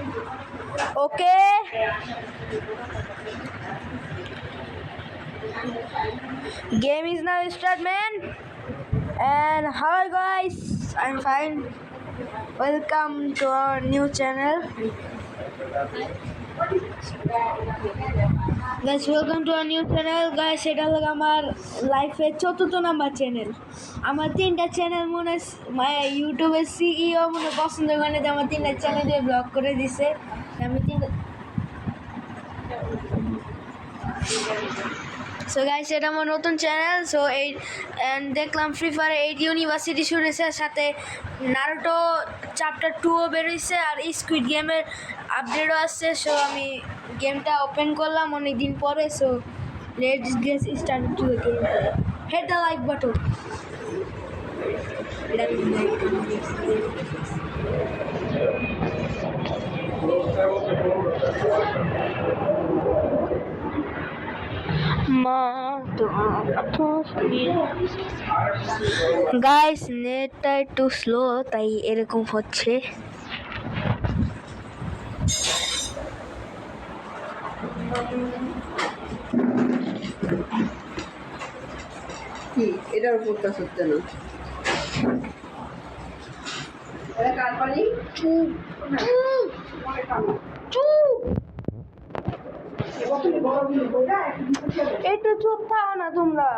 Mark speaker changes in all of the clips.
Speaker 1: Okay. Game is now start, man. And hello guys, I'm fine. Welcome to our new channel. Guys, welcome to our new channel. Guys, এটা হলো আমার লাইফের চতুর্থ number channel. আমার তিনটা channel মনে ইউটিউবের সিইও মনে পছন্দ করে যে আমার তিনটা চ্যানেলে ব্লগ করে দিছে। আমি তিনটা সো গাইস এটা আমার নতুন চ্যানেল। সো এই দেখলাম ফ্রি ফায়ার 8 ইউনিভার্সিটি শুরু হয়েছে, সাথে নারুটো চ্যাপ্টার 2ও বেরোইছে আর স্কুইড গেমের আপডেটও আসছে। সো আমি গেমটা ওপেন করলাম অনেক দিন পরে। So let's get start to the game. Hit the like button. Guys নেটটা একটু স্লো, তাই এরকম হচ্ছে।
Speaker 2: কি এটার উপর কাজ হচ্ছে না? এটা কার পানি?
Speaker 1: একটু চুপ থাকো না তোমরা।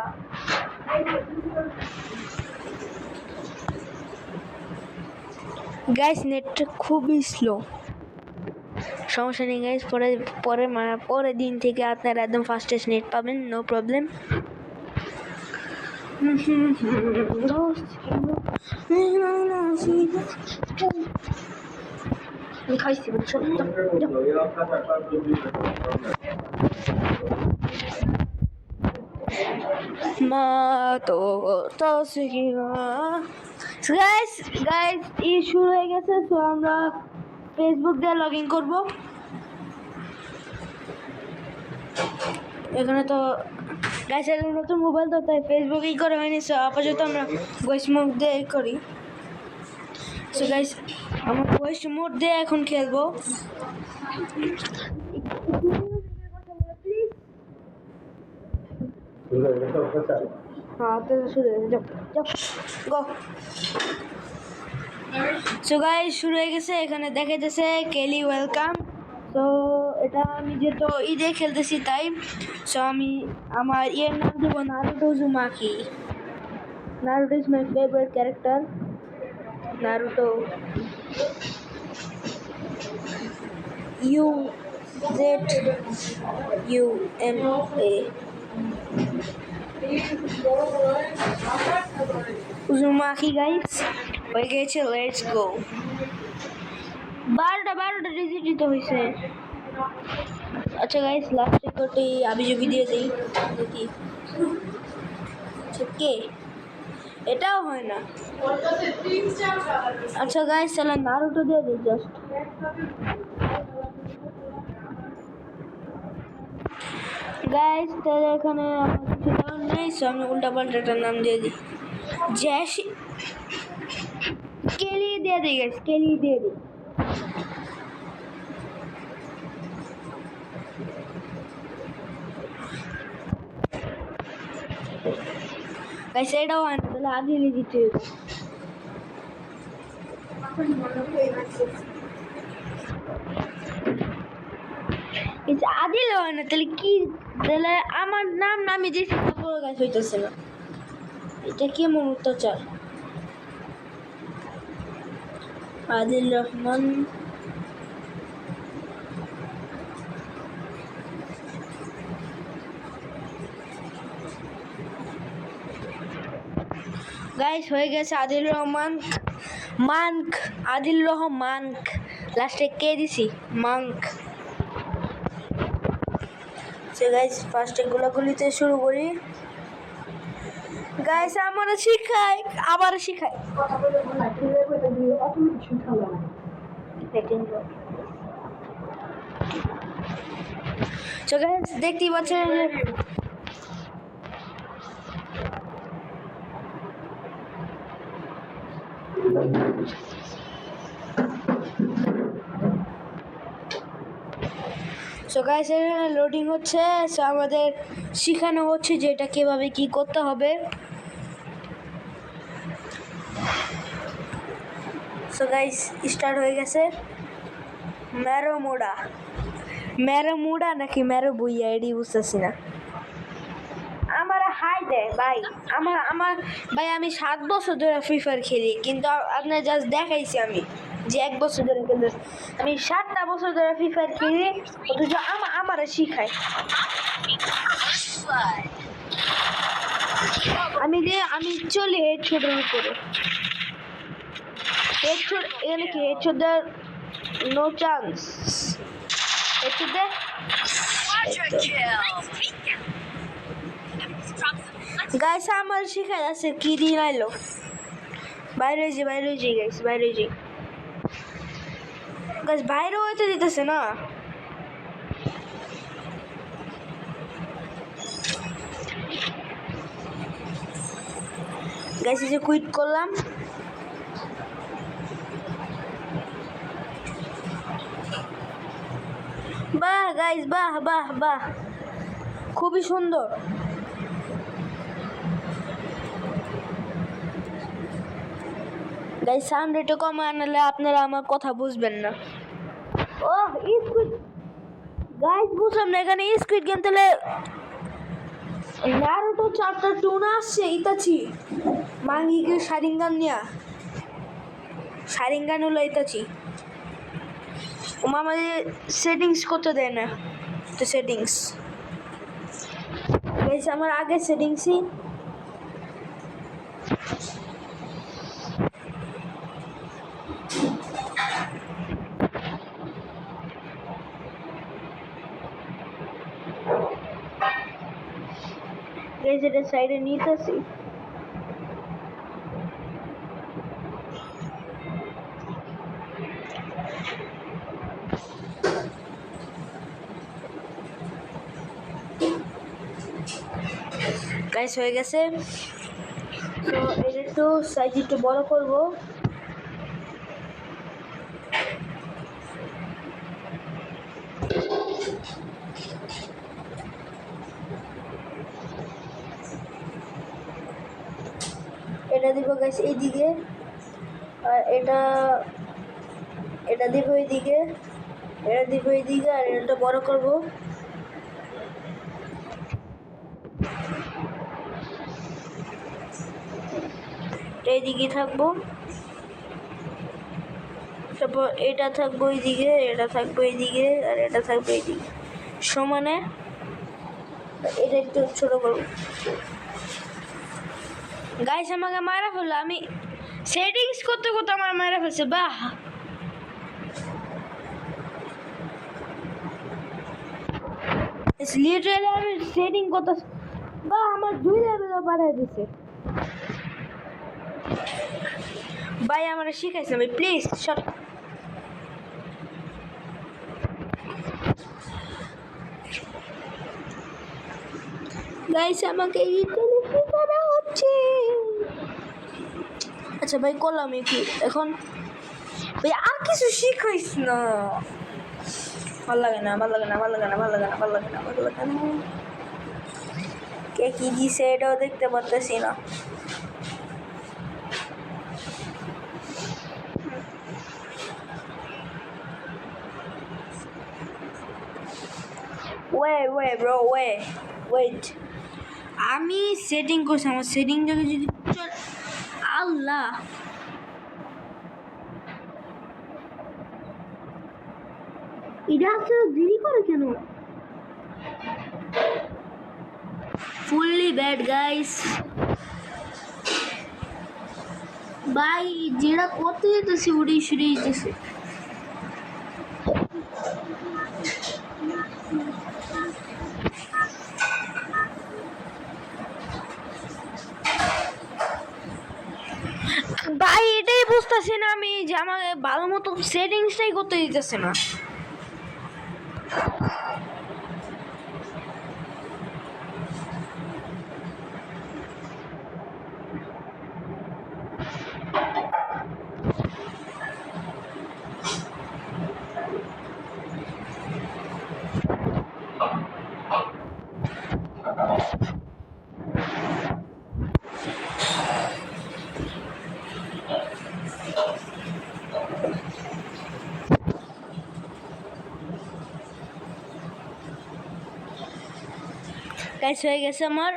Speaker 1: গাইস নেটটা খুবই স্লো, সমস্যা নেই গাইস। পরের দিন থেকে আপনারা একদম ফাস্টেস্ট নেট পাবেন, নো প্রবলেম। খাইছি মা তো গাইস ই শুরু হয়ে গেছে। তো আমরা ফেসবুক দিয়ে লগ ইন করবো। এখানে তো গাইস এর নতুন মোবাইল তো, তাই ফেসবুক ই করে হয়নি। সো আপাতত আমরা ভয়েস মোড দিয়ে করি। সো গাইস আমরা ভয়েস মোড দিয়ে এখন খেলবো। সো গাইস শুরু হয়ে গেছে। এখানে দেখাইতেছে কেলি ওয়েলকাম। তো এটা আমি যেহেতু ঈদে খেলতেছি তাই। সো আমি আমার ইয়ের নাম দেবো Naruto Uzumaki. Naruto is my favourite character. Naruto UZUMA Uzumaki guys হয়ে গেছে। Let's go. 12টা ডিজিট হয়েছে। আচ্ছা গাইস লাস্টে কোটি আবিজুবি দিয়ে দেই দেখি। কে এটাও হয় না। আচ্ছা গাইস চলো নারুটো দিয়ে দিই জাস্ট। গাইস তাহলে এখানে আমার কিছু নাম নেই, সো আমি উল্টা পাল্টাটার নাম দিয়ে দিই। জ্যাসি কেলি দিয়ে দিই গাইস, কেলি দিয়ে দিই। গাইস এটাও হয় না, তাহলে আদিলে দিতে হবে। আদিল হয় না, তাহলে কি? তাহলে আমার নাম নামি দিয়েছি, তারপর গাছ হইতেছে না। এটা কেমন অত্যাচার। আদিল রহমান গাইস হয়ে গেছে। আদিল রহমান মানক, আদিল রহমান লাস্টে কে দিছি মানক। সো গাইস ফার্স্টে গোলাগুলিতে শুরু করি। গাইস আমার শিখাই, আবার শিখাই। সো গাইস দেখতেই পাচ্ছেন সো গাইস এখানে লোডিং হচ্ছে, সো আমাদের শেখানো হচ্ছে যে এটা কিভাবে কি করতে হবে। সো গাইস স্টার্ট হয়ে গেছে। ম্যারোমোডা নাকি ম্যারো বুইয়া এডি বুঝতেছি না। আমার হাই দেয় ভাই, আমার ভাই আমি 7 বছর ধরে ফ্রি ফায়ার খেলি, কিন্তু আপনার জাস্ট দেখাইছি আমি যে 1 বছর ধরে খেলি। আমি 7টা বছর ধরে ফ্রি ফায়ার খেলি, অথচ আমারে শিখায়। আমি চলি হেডশটের উপরে। হেডশট এখানে কি হেডশট দেওয়ার নো চান্স। হেডশট দে। গাইস আমার শিখাই আছে কি দিন আইলো। বাইরে যাই গাইস, বাইরে যাই গাইস, বাইরে হইতে দিতেছে না। গাইস এই যে কুইট করলাম। বাহ গাইস, বাহ খুবই সুন্দর। গাইস সাউন্ড একটু কমে আনলে আপনারা আমার কথা বুঝবেন না। ওহ স্কুইড গাইস, বুঝলাম না এখানে স্কুইড গেম তাহলে নারুটো চ্যাপ্টার 2 না আসছে ইতাচি মাঙ্গিকে শারিঙ্গান হলো ইতাচি। আমাদের সেটিংস করতে দেয় না, তো সেটিংস গাইস আমার আগে সেটিংসই। গাইস এটা সাইডে নিতেছি। গাইস হয়ে গেছে। তো এটা একটু সাইজ একটু বড় করবো। এটা দিব গাইস এইদিকে, আর এটা দিব এইদিকে, এটা দিব এইদিকে, আর এটা বড় করব। এইদিকে থাকবো, তারপর এটা থাকবো এইদিকে, এটা থাকবো এইদিকে, আর এটা থাকবো এইদিকে সমানে। এটা একটু ছোট করবো। গাইস আমাকে মারা ফেললো, আমি সেটিংস করতে আমার মারা ফেলছে। বাহ লিটারালি আমি সেটিং করতে, বাহ আমার 2 লেভেল বাড়ায় দিছে। ভাই আমার শিখাইছে ভাই, প্লিজ শট। গাইস আমাকে লিটারালি শেখানো হচ্ছে। আচ্ছা ভাই করলাম কি এখন, ভাই আর কিছু শিখাইস না। ভাল লাগে না। কে কি দিছে এটাও দেখতে পারতেছি না। ওয়েট আমি সেটিং করছি, আমার সেটিং যদি আল্লাহ এটা আসলে দেরি করে কেন? Fully bad guys. ভাই যেটা করতে যেতেছি ওটাই সরে যেতেছে। ভাই এটাই বুঝতেছি না আমি যে আমাকে ভালো মতো সেটিংসটাই করতে দিতেছে না। গাইস হয়ে গেছে আমার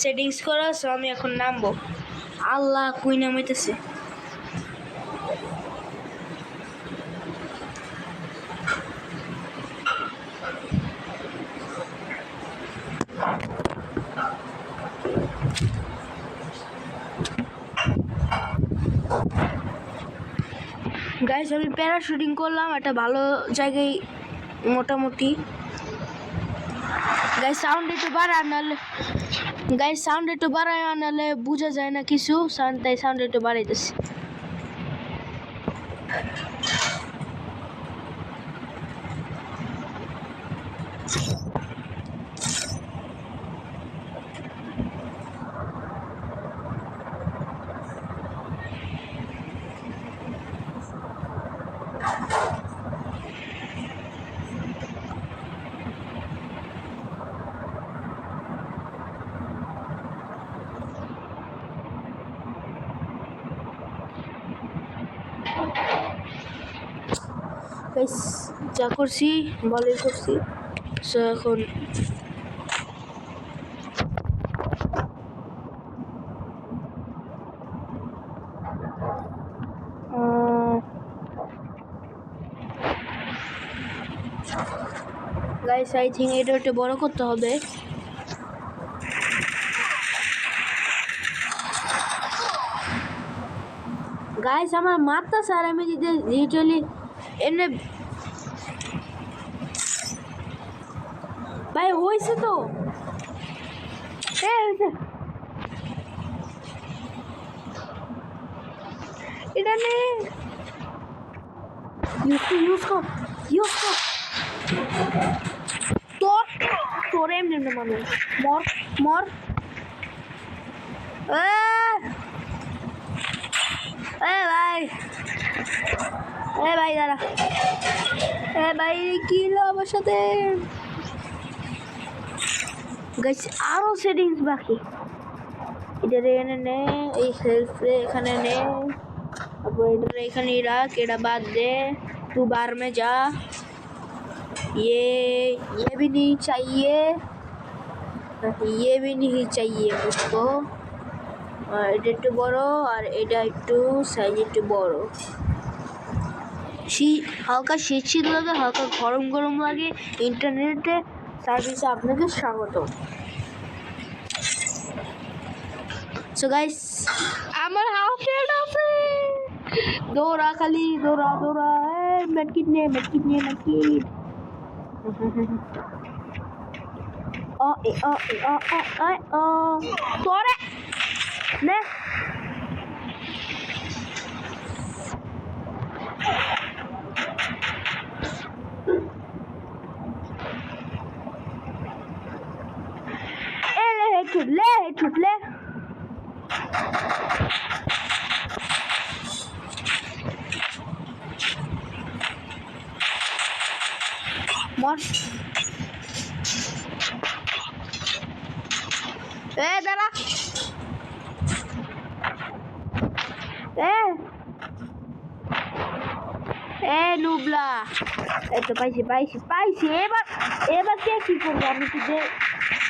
Speaker 1: সেটিংস করা, সো আমি এখন নামবো। আল্লাহ কই নামাইতেছে। গাইস আমি প্যারাশুটিং করলাম একটা ভালো জায়গায় মোটামুটি। গাইস সাউন্ড একটু বাড়ায় নাহলে বোঝা যায় না কিছু, তাই সাউন্ড একটু বাড়াইতেছি। গাইস যা করছি ভালোই করছি। সো এখন গাইস আই থিঙ্ক এটা একটু বড় করতে হবে। গাইস আমার মাথা স্যার আমি যদি লিটারালি এনে ভাই হয়েছে তো হয়েছে এটা নে ইউজ কর তোর এমনি মানুষ মর ভাই দাঁড়া ভাই কি হলো আমার সাথে। গাইস আরো সেটিংস বাকি, এটা এখানে নে, এই সেলফে এখানে নে, তারপর এটা এখানে রাখ, এটা বাদ দे, तू बाहर में जा, ये भी नहीं चाहिए, ये भी नहीं चाहिए मुझको। और এটা একটু বড় আর এটা একটু সাইজ একটু বড়। হালকা শীত লাগে, হালকা গরম লাগে। ইন্টারনেটে সার্ভিসে আপনাকে স্বাগত। সো গাইস আমার হাফ শেড আছে, দৌড়া খালি দৌড়া মেডকিট নে তোরে নে ছুটলে মর দাঁড়া নুবলা। এই তো পাইছি এবার কে কি করবো আমি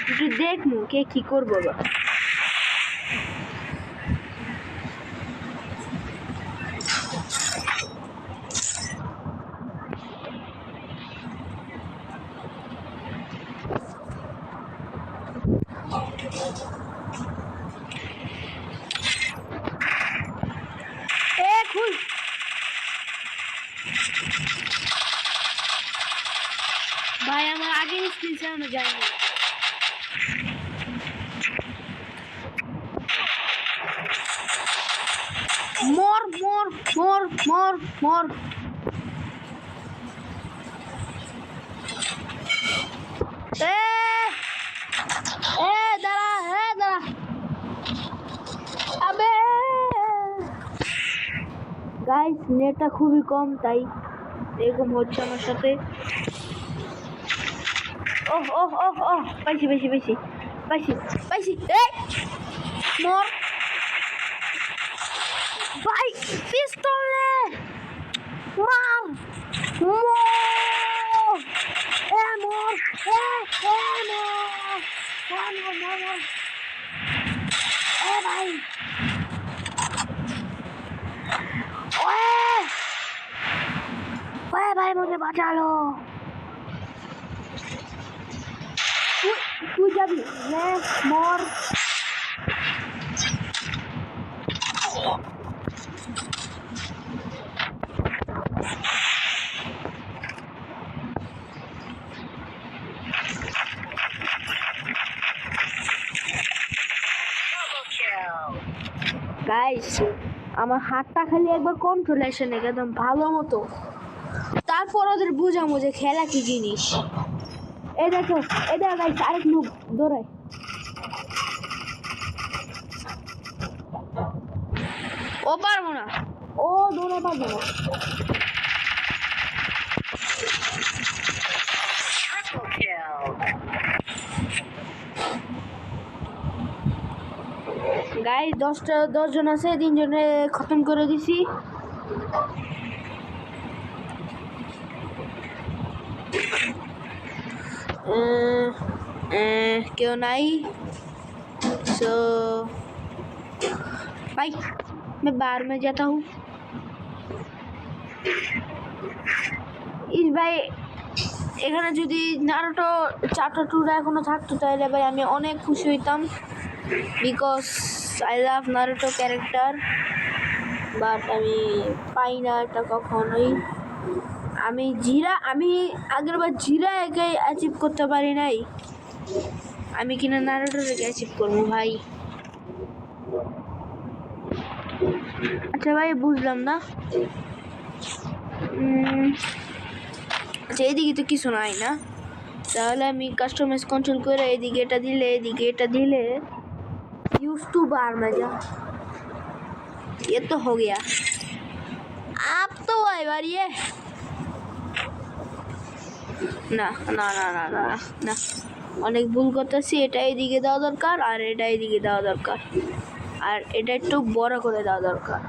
Speaker 1: একটু দেখবো কে কি করবো এবার। খুল ভাই আমার আগের স্ক্রিন চালানো যায়নি। মর দাঁড়া আবে গাইস নেটটা খুবই কম তাই এরকম হচ্ছে আমার সাথে। ওহ পাইছি মর ভাই পিস্তল নে মর भाई ओए भाई मुझे बचा लो तू जब मैं मोर গাইস আমার হাতটা খালি একবার কন্ট্রোল আসে না একদম ভালো মতো তারপর ওদের বুঝামো যে খেলা কি জিনিস এই দেখো গাইস আরেক লোক দৌড়ায় ও পারবো না ও দৌড়া পারবো না গাইস 10 জন আছে 3 জনে খতম করে দিছি क्यों नहीं सो भाई मैं बाहर में जाता हूँ इस भाई এখানে যদি নারুটো চ্যাপ্টার 2 এখনো থাকতো তাহলে ভাই আমি অনেক খুশি হইতাম because I love Naruto character but আমি পাই না এটা কখনোই আমি আগেরবার জিরা একাই অ্যাচিভ করতে পারি নাই আমি কিনা নারুটোকে অ্যাচিভ করবো ভাই আচ্ছা ভাই বুঝলাম না আচ্ছা এদিকে তো কিছু নাই না তাহলে আমি কাস্টমাইজ কন্ট্রোল করে এদিকে এটা দিলে यूज टू बार में जा ये तो हो गया आप तो आए बार ये না না না না না না অনেক ভুল করতেছি এটা এইদিকে দেওয়া দরকার আর এটা এইদিকে দেওয়া দরকার আর এটা একটু বড় করে দেওয়া দরকার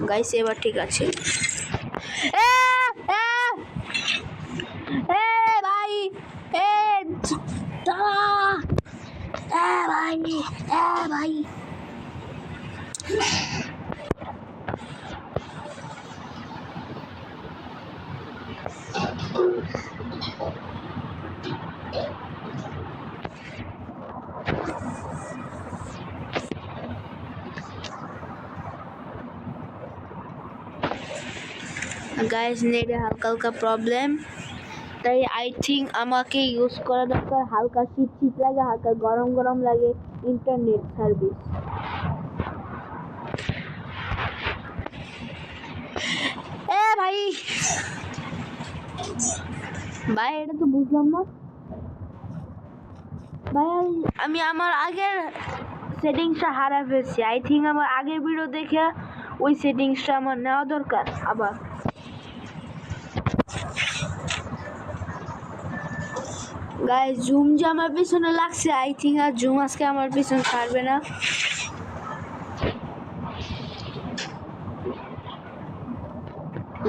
Speaker 1: গাইস এবার ঠিক আছে এ ভাই এ ভাই গাইস নেটে হালকা প্রবলেম তাই আই থিঙ্ক আমাকে ইউজ করা দরকার হালকা শীত লাগে হালকা গরম লাগে ইন্টারনেট সার্ভিস এ ভাই এটা তো বুঝলাম না ভাই আমি আমার আগের সেটিংসটা হারা ফেলছি আই থিঙ্ক আমার আগের ভিডিও দেখে ওই সেটিংসটা আমার নেওয়া দরকার আবার গাইস জুম যে আমার পিছনে লাগছে আই থিঙ্ক আর জুম আজকে আমার পিছনে ছাড়বে না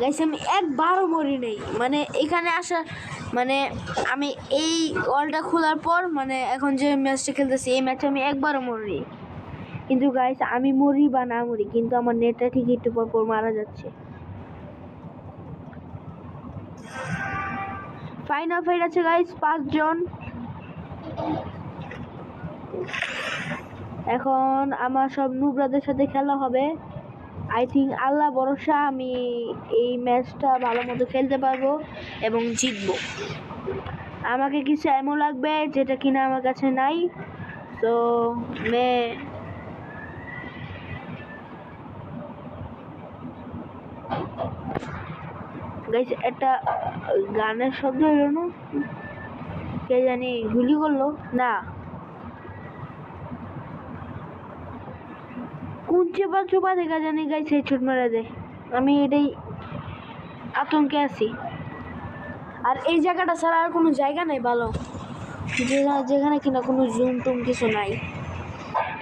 Speaker 1: গাইস আমি একবারও মরি নেই মানে এখানে আসা মানে আমি এই ওয়ালটা খোলার পর মানে এখন যে ম্যাচটা খেলতেছি এই ম্যাচে আমি একবারও মরি কিন্তু গাইস আমি মরি বা না মরি কিন্তু আমার নেটটা ঠিক একটু পর মারা যাচ্ছে ফাইনাল ফাইট আছে গাইস 5 জন এখন আমার সব নুব্রাদের সাথে খেলা হবে আই থিঙ্ক আল্লাহ ভরসা আমি এই ম্যাচটা ভালো মতো খেলতে পারবো এবং জিতবো আমাকে কিছু এমন লাগবে যেটা কিনা আমার কাছে নাই তো গাইস একটা গানের শব্দ হলো না কে জানি গুলি করলো না কোন চেপা দেখা জানি গাইস এই ছুট মারা দেয় আমি এটাই আতঙ্কে আছি আর এই জায়গাটা ছাড়া আর কোনো জায়গা নাই ভালো যেখানে কিনা কোনো জুম টুম কিছু নাই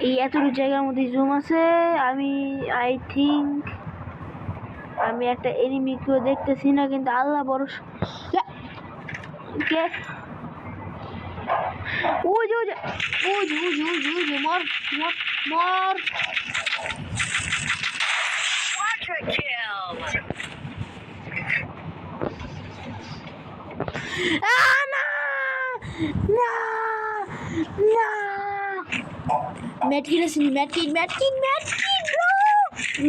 Speaker 1: এই এতটুকু জায়গার মধ্যে জুম আছে আমি আই থিঙ্ক আমি একটা এনিমিকেও দেখতেছি না, কিন্তু আল্লাহ ভরসা। কে ওই যে মর মর মর। না না না, ম্যাটকিট আছে, ম্যাটকিট ব্রো,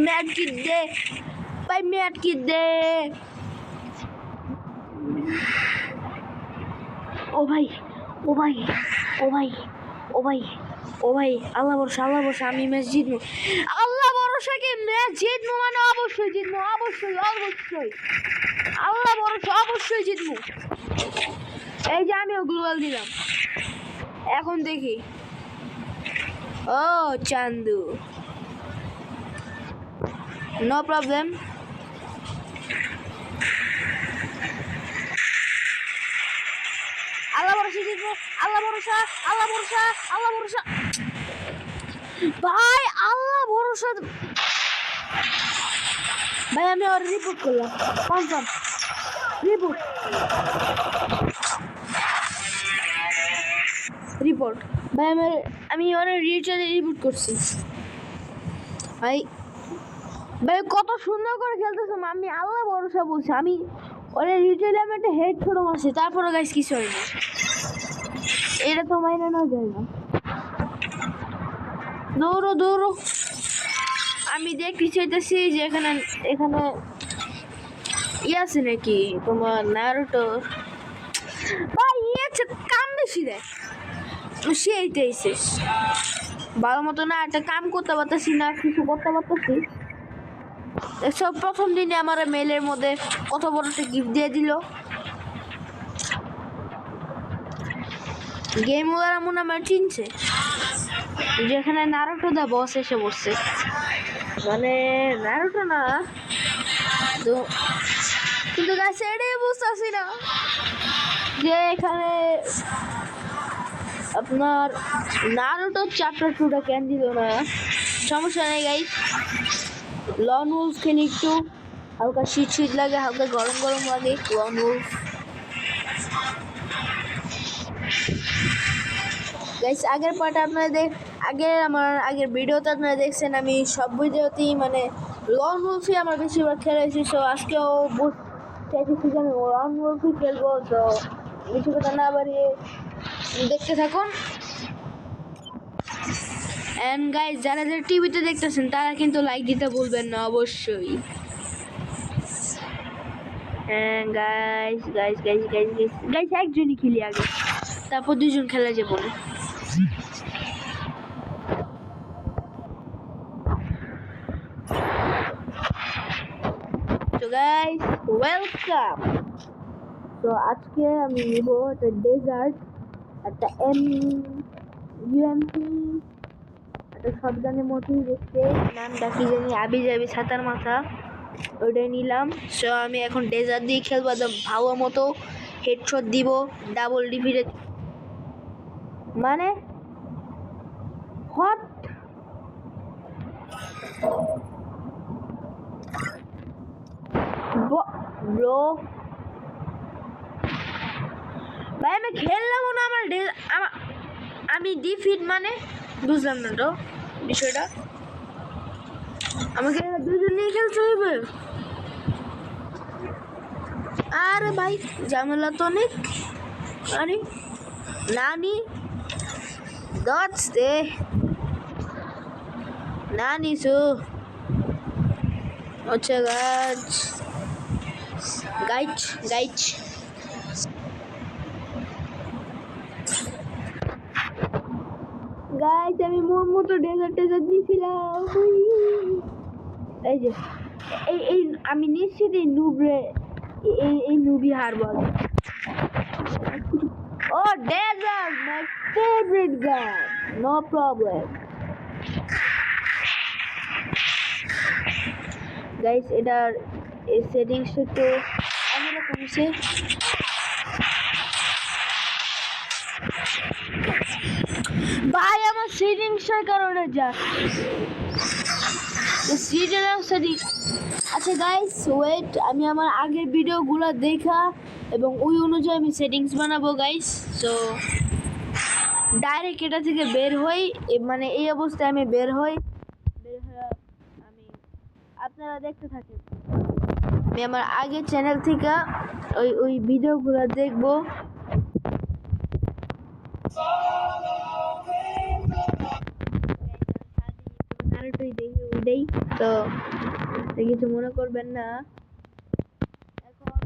Speaker 1: ম্যাটকিট দে ভাই, ম্যাটকিট দে। ও ভাই ও ভাই ও ভাই ও ভাই ও ভাই, আল্লাহ ভরসা আমি ম্যাচ জিতবো। আল্লাহ ভরসা কি ম্যাচ জিতবো, মানে অবশ্যই জিতবো, অবশ্যই আল্লাহ ভরসা অবশ্যই জিতবো। এই যে আমিও গ্লোবাল দিলাম, এখন দেখি। ও চান্দু, নো প্রবলেম। আল্লাহ ভরসা জিতবো, আল্লাহ ভরসা ভাই, আল্লাহ ভরসা ভাই। আমি ওর রিপোর্ট করলাম, কনফার্ম রিপোর্ট ভাই। আমি ওর রিচার্জে রিপোর্ট করছি ভাই। কত সুন্দর করে খেলতেছে, আমি আল্লাহ ভরসা বলছি। আমি ওরে রিচার্জে আমি একটা হেড ছোট মারছি, তারপরে গাইস কিছু হয়নি। এটা তো মাইনে না যায় না। দৌড়ো, আমি দেখতে চাইতেছি যে এখানে আছে নাকি তোমার নারুটো ভাই। আছে, কাম বেশি দেয় সেইটাইছে ভালো মতো না, একটা কাম করতে পারতেছি না, কিছু করতে পারতেছি। সব প্রথম দিনে আমার মেলের মধ্যে কত বড় একটা গিফট দিয়ে দিল। গেম ওরা মনে আমার চিনছে, যেখানে নারুটো দা বস এসে বসছে, মানে নারুটো না তো, কিন্তু গাছে এটাই বুঝতেছি না যে এখানে আপনার নারুটো চ্যাপ্টার 2টা কেন দিল না। সমস্যা নেই গাইস, লন উলফ খেলি একটু, হালকা শীত লাগে, হালকা গরম লাগে। লন উলফ গাইস, আগের পার্টে আপনাদের আমার আগের ভিডিওতে আপনারা দেখছেন, আমি সব ভিডিওতেই মানে লন উলফই আমার বেশিরভাগ খেলেছি। সো আজকেও চাইতেছি যে আমি লন উলফই খেলবো। তো বেশি কথা না বাড়িয়ে দেখতে থাকুন। এন্ড গাইস, যারা টিভিতে দেখতেছেন তারা কিন্তু লাইক দিতে ভুলবেন না অবশ্যই। গাইস একজনই খেলি আগে, তারপর 2জন খেলা যাবো না। তো গাইস ওয়েলকাম। তো আজকে আমি নিব একটা ডেজার্ট, একটা UMP, একটা শটগানের মতোই দেখতে, নামটা কি জানি, আবি যাবি ছাতার মাথা, ওইটাই নিলাম। সো আমি এখন ডেজার্ট দিয়ে খেলবো, ভালো মতো হেডশট দিব, ডাবল ডিফিটে, মানে হট ব্রো ভাই। আমি খেললাম না, আমি ডিফিট মানে বুঝলাম না তো বিষয়টা। আমাকে 2জন নিয়ে খেলতে হবে। আরে ভাই ঝামেলা তো অনেক। আরে নানি দশ দে, নানি সু আচ্ছা গাইচ আমি মোর মতো ডেজার্ট দিয়েছিলাম। এই যে এই আমি নিশ্চিত এই নুবি হারবো। ও ডেজার্ট মাই ফেভারিট গান, নো প্রবলেম। গাইস এটার এই সেটিংসটা একটু অন্যরকম হচ্ছে। ভাই আমার সেটিংসের কারণে যা সিরিয়াল সেটিং। আচ্ছা গাইস ওয়েট, আমি আমার আগের ভিডিওগুলো দেখা এবং ওই অনুযায়ী আমি সেটিংস বানাবো গাইস। সো ডাইরেক্ট এটা থেকে বের হই, মানে এই অবস্থায় আমি বের হই, বের হয়ে আমি আপনারা দেখতে থাকেন। আমি আমার আগের চ্যানেল থেকে ওই ভিডিওগুলো দেখবো। নারুটোই দেখি ওইটাই তো, কিছু মনে করবেন না। এখন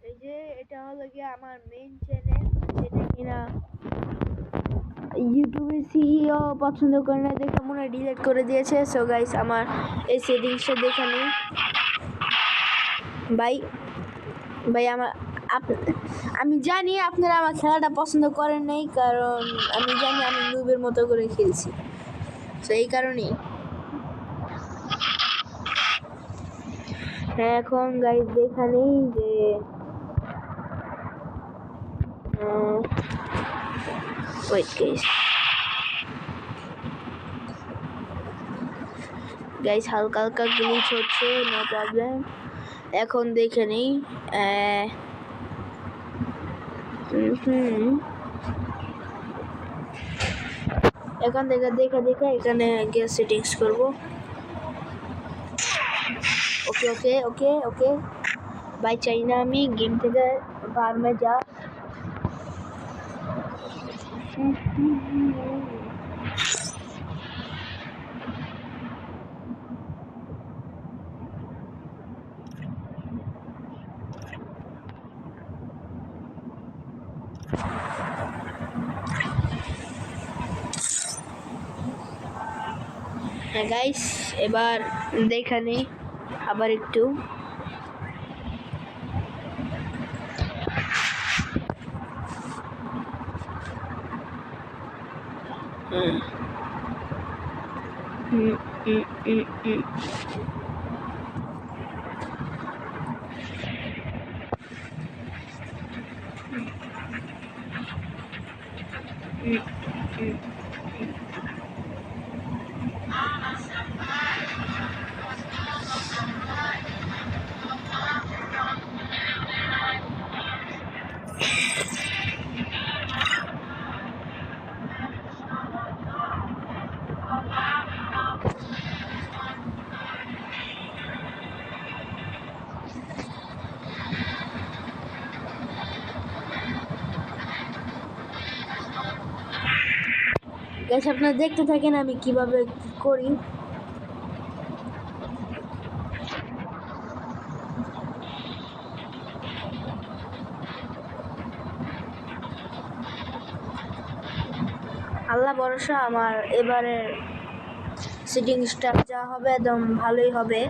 Speaker 1: এই যে এটা হলো গিয়ে আমার মেইন চ্যানেল, যেটা কিনা ইউটিউবে সিইও পছন্দ করে না দেখে মনে হয় ডিলিট করে দিয়েছে। সো গাইস আমার এই সেটিংসটা দেখে নিই। ভাই ভাই আমি জানি আপনারা আমার খেলাটা পছন্দ করেন নাই, কারণ আমি জানি আমি নুবের মতো করে খেলছি। তো এই কারণেই হ্যাঁ, এখন গাইস দেখা নেই যে ওয়েট গাইস হালকা হালকা গ্লিচ হচ্ছে, নো প্রবলেম। এখন দেখে নেই এখন দেখা এখানে গিয়ে সেটিংস করব। ওকে ওকে ওকে ওকে ভাই, চাই না আমি গেম থেকে ফার্মে যা। হ্যাঁ গাইস, এবার দেখানে আবার একটু গাইস আপনারা দেখতে থাকেন আমি কিভাবে করি। আল্লাহ ভরসা, আমার এবারের সেটিংসটা যা হবে একদম ভালোই হবে।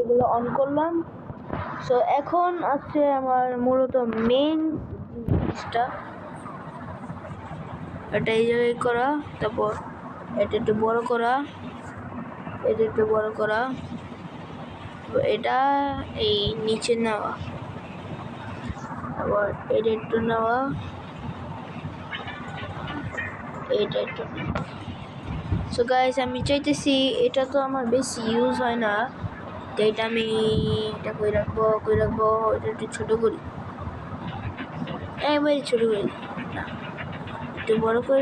Speaker 1: এগুলো অন করলাম। সো এখন আছে আমার মূলত মেইন জিনিসটা, এটা এই জায়গায় করা, তারপর এটা একটু বড় করা, এটা একটু বড় করা, এটা এই নিচে নেওয়া, আবার এটা একটু নেওয়া, এটা একটু নেওয়া। সো গাইস আমি চাইতেছি, এটা তো আমার বেশি ইউজ হয় না, তো এটা আমি এটা কই রাখবো এটা একটু ছোটো করি, একবারে ছোটো করি না, একটু বড় করে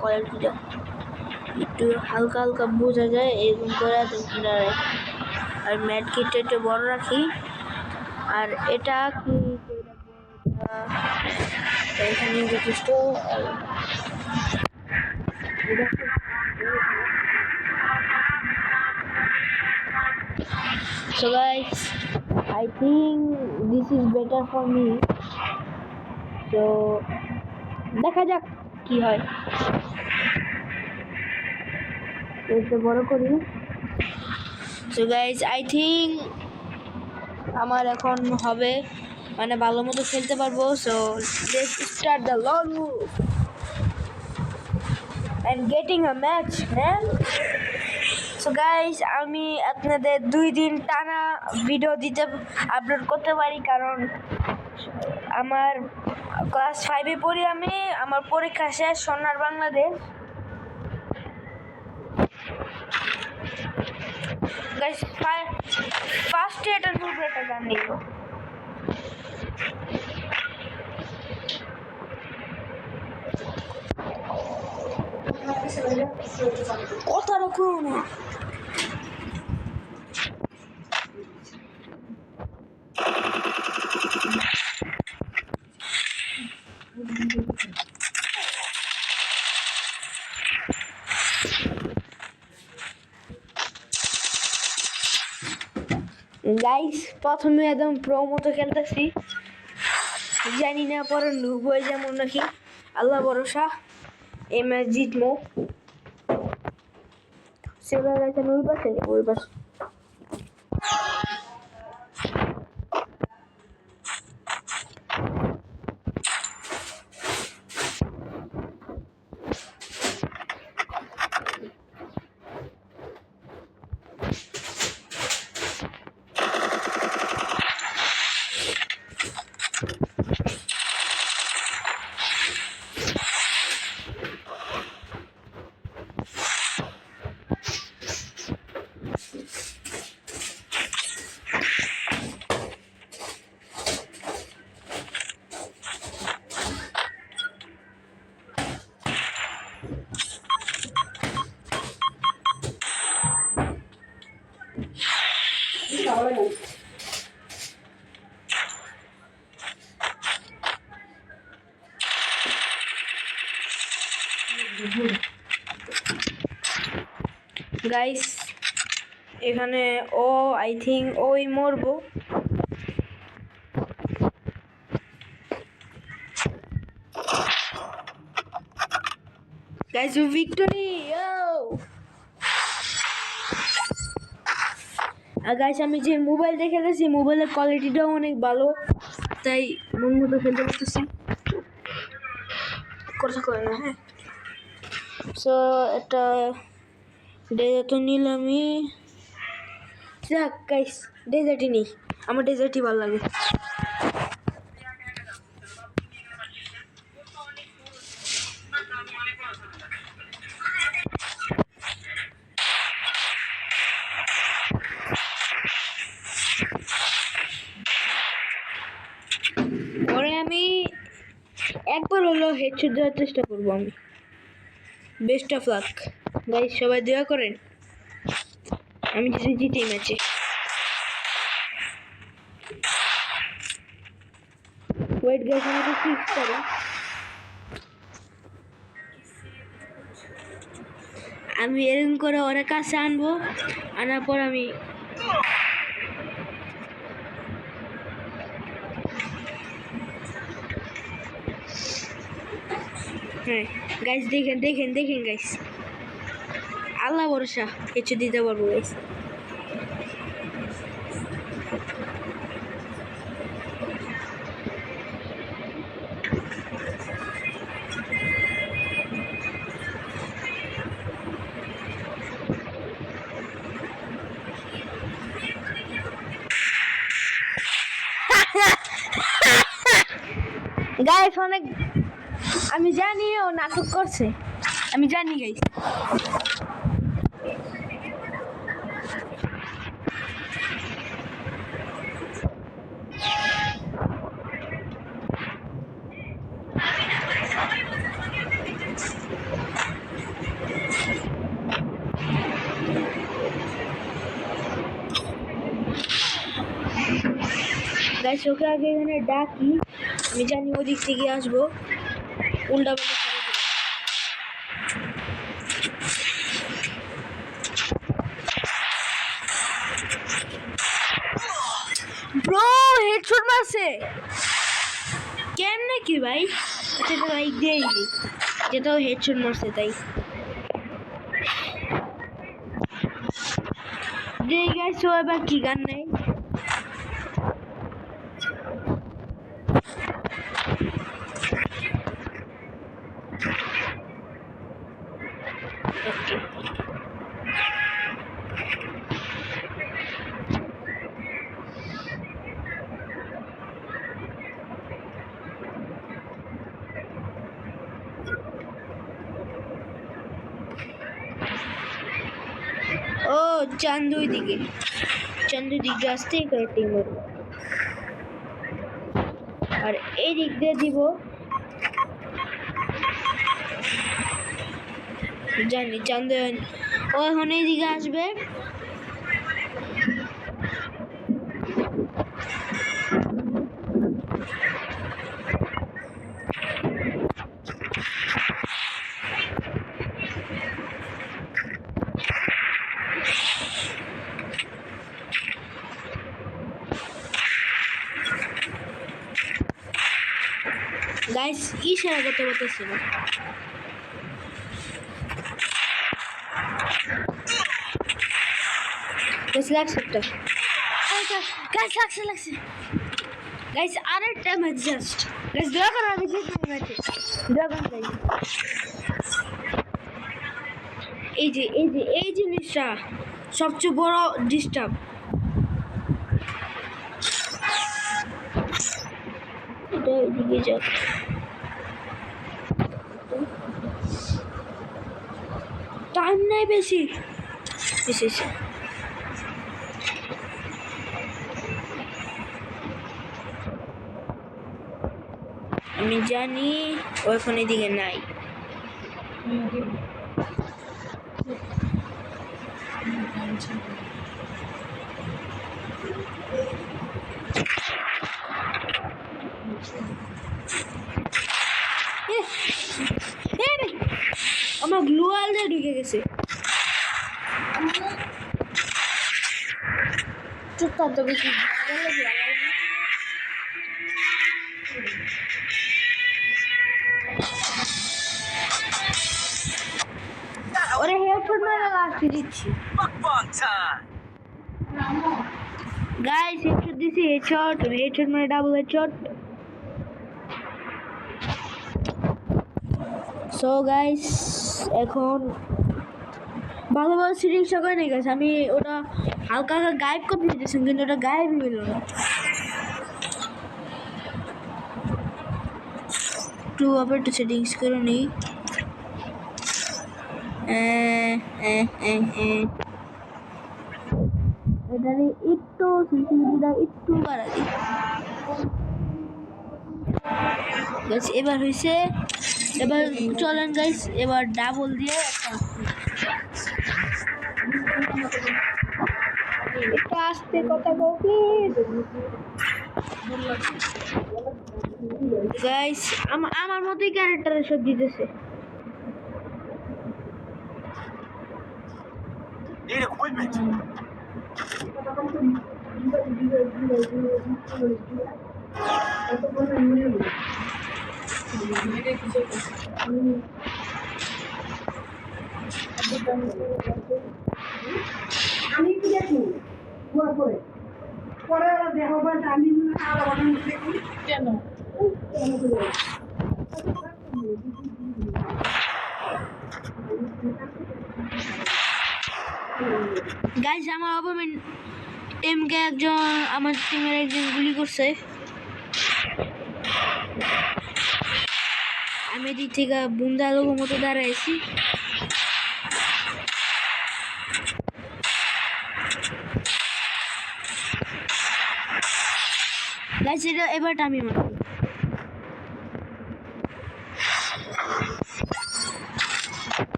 Speaker 1: কোয়ালিটিটা একটু হালকা হালকা বোঝা যায় এরকম করে একদম কিনা রাখি। আর ম্যাট কিটটা একটু বড় রাখি। আর এটা কি এখানে যথেষ্ট। So guys, I think this is better for me. So দেখা যাক কি হয়। একটু বড় করি। So guys, I think আমার এখন হবে, মানে ভালো মতো খেলতে পারবো। So let's start the long move and getting a match, man. So guys, আমি আপনাদের 2 দিন টানা ভিডিও আপলোড করতে পারি, কারণ আমার ক্লাস 5-এ পড়ি আমি। আমার পরীক্ষা শেষ সোনার বাংলাদেশ। গাইস, ফার্স্টে এটার উপরে একটা গান নিব। কথা রাখো না। গাইস, প্রথমে একদম প্রো মতো খেলতেছি, জানি না পরে নুব হয়ে যেমন নাকি, আল্লাহ ভরসা। এই ম্যাচ জিতবো। সেবা গেছে ওই পাশে, ওই পাশে। গাইস, এখানে আই থিঙ্ক ওই মরবো। Guys, victory! আর গাইস, আমি যে মোবাইল দিয়ে খেলেছি, মোবাইলের কোয়ালিটিটাও অনেক ভালো, তাই মন মতো খেলতে পারতেছি। কথা কয় না, হ্যাঁ। সো এটা ডেজার্ট নিলামই। যাক গাইস, ডেজার্টই নেই, আমার ডেজার্টই ভালো লাগে। পরে আমি একবার হলো হেডশট দেওয়ার চেষ্টা করবো আমি। বেস্ট অফ লাক গাইস, সবাই দোয়া করেন আমি যদি জিতি ম্যাচে। ওয়েট গাইস, আমি তো ফিক্স করি। আমি এরকম করে ওর কাছে আনবো, আনার পর আমি হ্যাঁ গাইস, দেখেন দেখেন দেখেন গাইস, আল্লাহ ভরসা কিছু দিতে পারবো গাইস। গাইস, অনেক আমি জানি ও নাটক করছে, আমি জানি গাইস। গাইস, ওকে আগে এখানে ডাকি, আমি জানি ওদিক থেকে আসবো, উল্টা পাল্টা করে দিলাম। ব্রো হেডশট মারছে কেমনে কি ভাই? আচ্ছা তো ভাই দেই যেটাও হেডশট মারছে, তাই দেই গাইস। ও এবার কি গান নাই চান্দুই দিকে আসতেই করে টিম মারবো। আর এই দিক দিয়ে দিব, জানি চান্দু ও এখন এই দিকে আসবে। গাইস ইশারা করতে পারতেছি না। গাইস লাগছে একটা, গাইস লাগছে গাইস আরেকটা ম্যাচ জাস্ট। গাইস দয়া করে আমি জিতবো ম্যাচে, দয়া করে গাইস। এই জিনিসটা সবচেয়ে বড় ডিস্টার্ব। এটা এদিকে যাক, টাইম নাই বেশি। আমি জানি ওইখান এদিকে নাই। আমার গ্লু ওয়াল দিয়ে ঢুকে গেছে। চুপ কর তো বেশি। ওরে হেডশট মেরে লাস্টে দিচ্ছি। গাইস হেডশট দিছি, হেডশট মেরে ডাবল হেডশট। সো গাইস এখন ভালো সিরিংসটা করে নিয়ে গেছে। আমি ওটা হালকা গায়েব করে দিয়েছি, কিন্তু ওটা গায়েবই হলো না। আবার একটু সেটিংস করে নিই। এটারে একটু সেন্সিটিভিটিটা একটু বাড়া দিই। গাইস এবার হয়েছে, এবার চলেন গাইস এবার ডাবল দিয়ে একটু আস্তে কথা বল প্লিজ। গাইস আমার মতোই ক্যারেক্টার সব দিতেছে।
Speaker 3: Need equipment.
Speaker 2: আমি কি দেখি পরে পরে দেখো আমি কেন
Speaker 1: গাইস আমার অপোনেন্ট টিমকে একজন, আমার টিমের একজন গুলি করছে। আমি এদিক থেকে বুন্দা লোক মতো দাঁড়াইছি। গাইস এবারটা আমি মারব।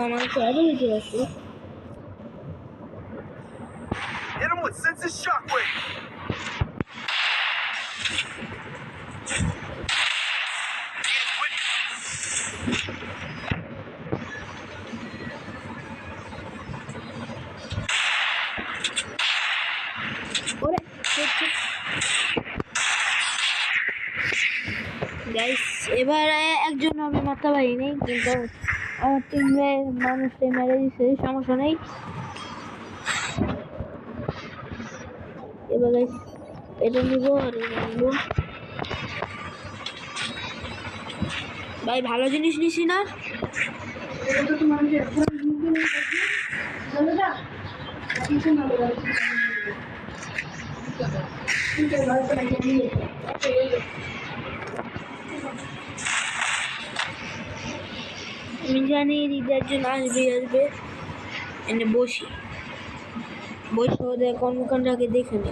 Speaker 1: আমার কাছে আছে।
Speaker 3: Hit him with senses shockwave. Need equipment.
Speaker 1: ওরে গাইস এবারে একজন আমি মারতে পারিনি, কিন্তু আমার টিমের মানুষকে মেরে দিচ্ছে, সমস্যা নেই। এবার গাইস এটা নিব আর এটা নিব। ভাই ভালো জিনিস নিছি না?
Speaker 2: এটা তো তোমার যে চলে যা কিছু না
Speaker 1: আমি জানি দিদার জন্য আসবে এনে বসে ওদের কর্মকাণ্ডকে দেখে নি।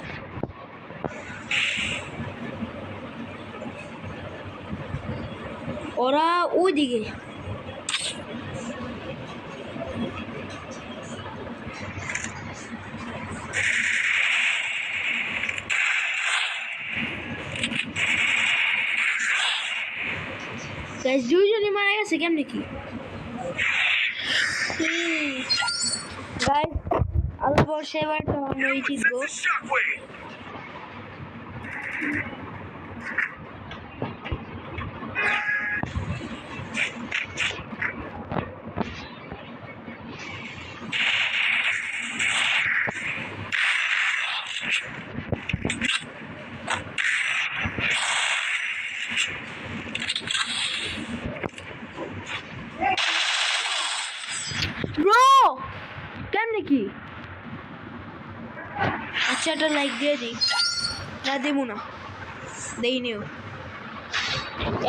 Speaker 1: ওরা ওইদিকে দুইজনই মারা গেছে কেমনে কি গাইস আল্লাহ বর্ষে এবার তো আমরা জিতবো।
Speaker 3: Sends a shockwave.
Speaker 1: ব্রো কেমনে কি আচ্ছা একটা লাইক দিয়ে দিই না দেবো না দেই নিও।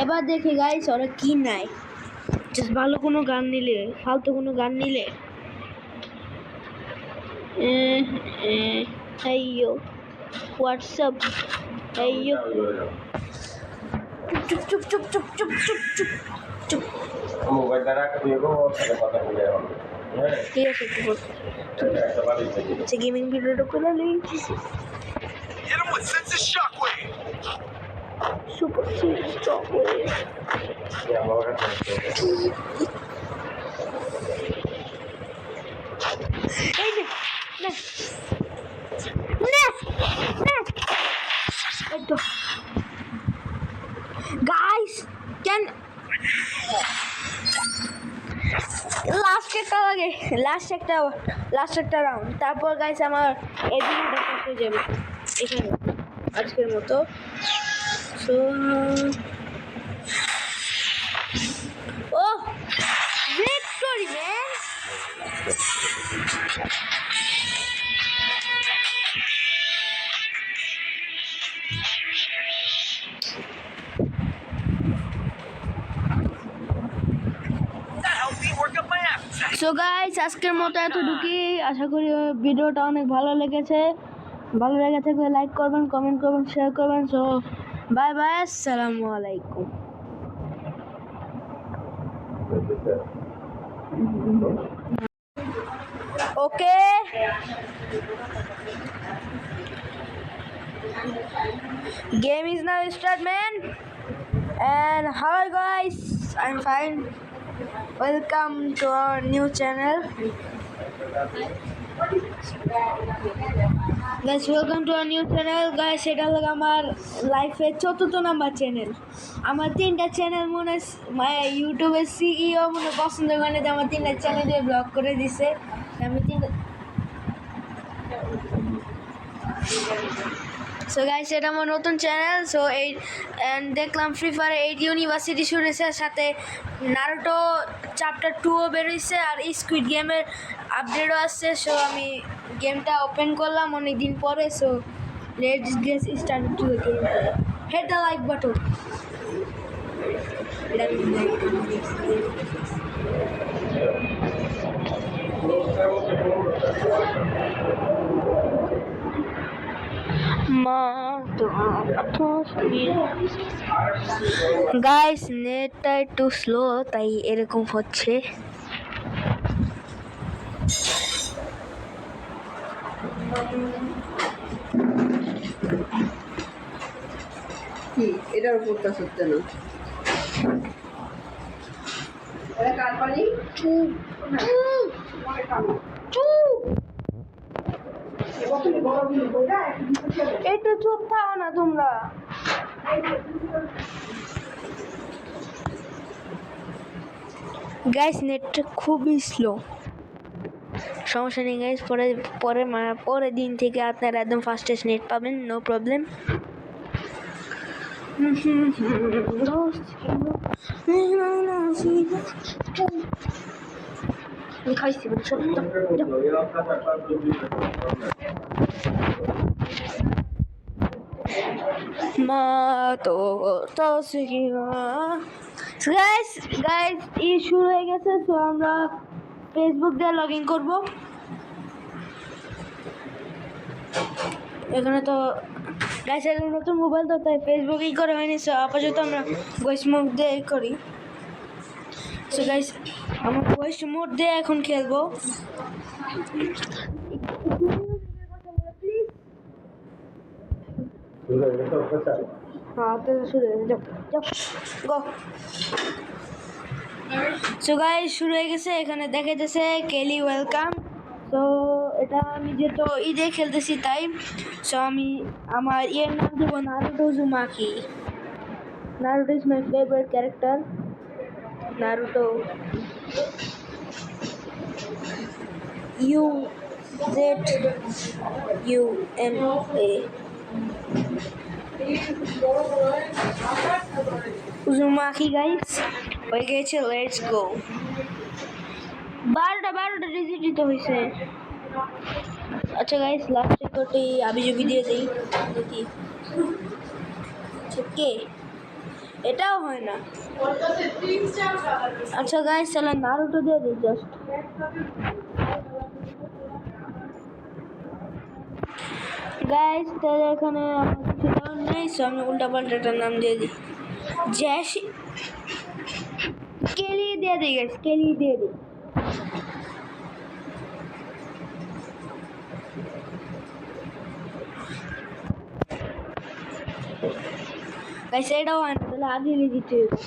Speaker 1: এবার দেখে গাইস ওরা কি নাই জাস্ট ভালো কোনো গান নিলে ফালতু কোনো গান নিলে hey yo what's up hey yo চুপ চুপ চুপ চুপ চুপ চুপ চুপ চুপ
Speaker 4: মোবাইলটা রাখতে হবে সাথে কথা বলে হবে হ্যাঁ
Speaker 1: ঠিক আছে
Speaker 4: একটা বাড়ি থেকে
Speaker 1: আচ্ছা গেমিং ভিডিওটা করে নিই
Speaker 3: Hit him with sense of shockwave.
Speaker 1: Super stock
Speaker 4: আমার কাছে
Speaker 1: এই নে নে নে নে এই তো গাইস ক্যান লাস্ট একটা রাউন্ড তারপর গাইস আমার এই ভিডিওটা শেষ হয়ে যাবে এখানে আজকের মতো so oh victory man
Speaker 3: That helped me work up my appetite.
Speaker 1: So guys আজকের মতো এতটুকুই আশা করি ভিডিওটা অনেক ভালো লেগে থাকলে লাইক করবেন কমেন্ট করবেন শেয়ার করবেন সো বাই বাই আসসালামু আলাইকুম ওকে game is now start man and hello guys I'm fine welcome to our new channel guys welcome to our new channel guys এটা হলো আমার লাইফের চতুর্থ নাম্বার চ্যানেল আমার তিনটা চ্যানেল মনে ইউটিউবের সিইও মনে পছন্দ করে যে আমার তিনটা চ্যানেলে ব্লগ করে দিছে আমি তিনটা সো গাইস এটা আমার নতুন চ্যানেল সো এই দেখলাম ফ্রি ফায়ার 8 ইউনিভার্সিটি শুরুছে সাথে নারুটো চ্যাপ্টার 2ও বেরোইছে আর স্কুইড গেমের আপডেটও আসছে সো আমি গেমটা ওপেন করলাম অনেক দিন পরে so let's get start to the game hit the like button guys নেটটা একটু স্লো তাই এরকম হচ্ছে
Speaker 2: কি এটার উপর কাজ হচ্ছে না এটা কার পানি
Speaker 1: একটু চুপ থাকো না তোমরা গাইস নেটটা খুবই স্লো সমস্যা নেই গাইস পরের দিন থেকে আপনারা একদম ফাস্টেস্ট নেট পাবেন নো প্রবলেম খাইছি মা তো তো গাইস ই শুরু হয়ে গেছে। তো আমরা ফেসবুক দিয়ে লগ ইন করবো। এখানে তো গাইস এর নতুন মোবাইল তো তাই ফেসবুক ই করে হয়নি। সো আপাতত আমরা ভয়েস মোড দিয়ে করি। সো গাইস আমরা ভয়েস মোড দিয়ে এখন খেলবো।
Speaker 4: শুরু হয়ে গেছে অফিসার।
Speaker 1: হ্যাঁ তো শুরু হয়ে গেছে। যাও গো। সো গাইস শুরু হয়ে গেছে। এখানে দেখাইতেছে কেলি ওয়েলকাম। তো এটা আমি যেহেতু ঈদে খেলতেছি তাই সো আমি আমার ইয়ের নাম দেবো Naruto Uzumaki. Naruto is my favourite character. Naruto UZUMA Uzumaki guys হয়ে গেছে। Let's go. 12টা ডিজিটই তো হয়েছে। আচ্ছা গাইস লাস্টে কোটি আবি জবি দিয়ে দেই দেখি। কে এটাও হয় না। আচ্ছা গাইস চলো নারুটো দিয়ে দিই জাস্ট। গাইস তাহলে এখানে আমার কিছু নাম নেই। সো আমি উল্টা পাল্টাটার নাম দিয়ে দিই। জ্যাশ কেলি দিয়ে দিই গাইস। কেলি দিয়ে দিই। গাইস এটাও হয় না। তাহলে আদিলে দিতে হবে।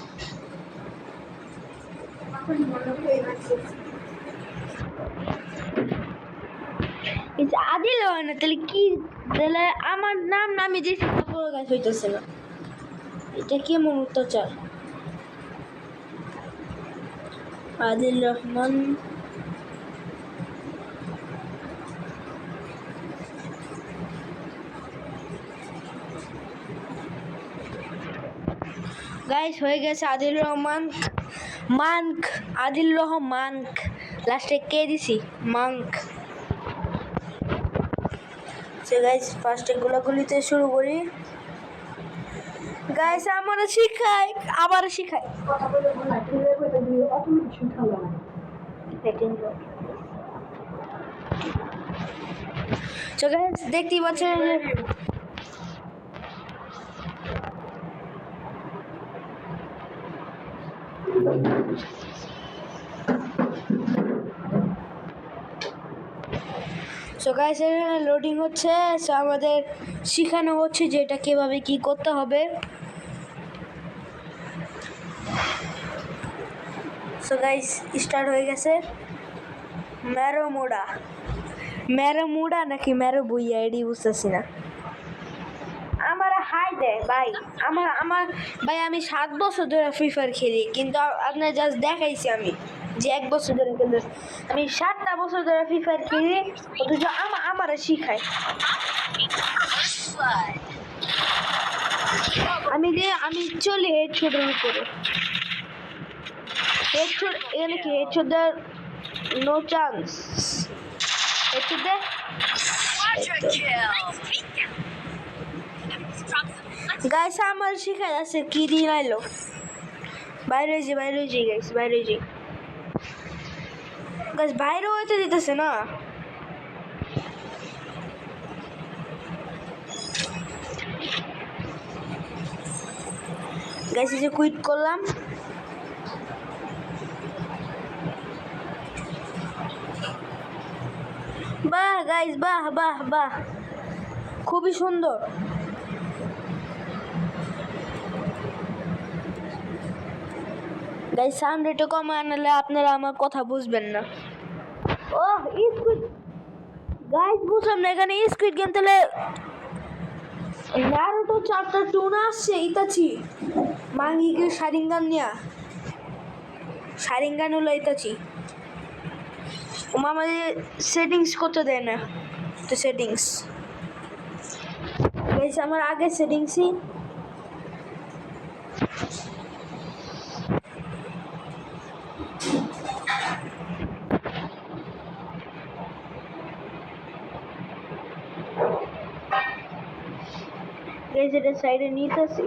Speaker 1: আদিল হয় না তাহলে কি? তাহলে আমার নাম নামি দিয়েছি তারপর গাছ হইতেছে না। এটা কেমন অত্যাচার। আদিল রহমান গাইস হয়ে গেছে। আদিল রহমান মানক। আদিল রহমান লাস্টে কে দিছি মানক। সো গাইস ফার্স্টে গোলাগুলিতে শুরু করি। গাইস আমারে শিখাই আবার শিখাই। সো গাইস দেখতেই পাচ্ছেন যে সো গাইস এখানে লোডিং হচ্ছে। সো আমাদের শেখানো হচ্ছে যে এটা কিভাবে কি করতে হবে। সো গাইস স্টার্ট হয়ে গেছে। ম্যারোমোডা নাকি ম্যারো বুইয়া এডি বুঝতেছি না। আমার হাই দেয় ভাই। আমার ভাই আমি 7 বছর ধরে ফ্রি ফায়ার খেলি কিন্তু আপনার জাস্ট দেখাইছি আমি যে 1 বছর ধরে খেলতে। আমি 7টা বছর ধরে ফ্রি ফায়ার খেলি অথচ আমারে শিখায়। আমি চলি হেডশটের উপরে। হেডশট এখানে কি হেডশট দেওয়ার নো চান্স। হেডশট দে। গাইস আমার শিখাই আছে কি দিন আইলো। বাইরে যে গাইস বাইরে যে গাইস বাইরে হইতে দিতেছে না। গাইস যে কুইট করলাম। বাহ গাইস বাহ খুবই সুন্দর। গাইস সাউন্ড একটু কমে আনলে আপনারা আমার কথা বুঝবেন না। ওহ স্কুইড গাইস বুঝলাম না এখানে স্কুইড গেম তাহলে নারুটো চ্যাপ্টার 2 না আসছে ইতাচি মাঙ্গিকে শারিঙ্গান হলো ইতাচি। আমাদের সেটিংস করতে দেয় না। তো সেটিংস গাইস আমার আগে সেটিংসই গাইস গাইস এটা সাইডে নিতেছি।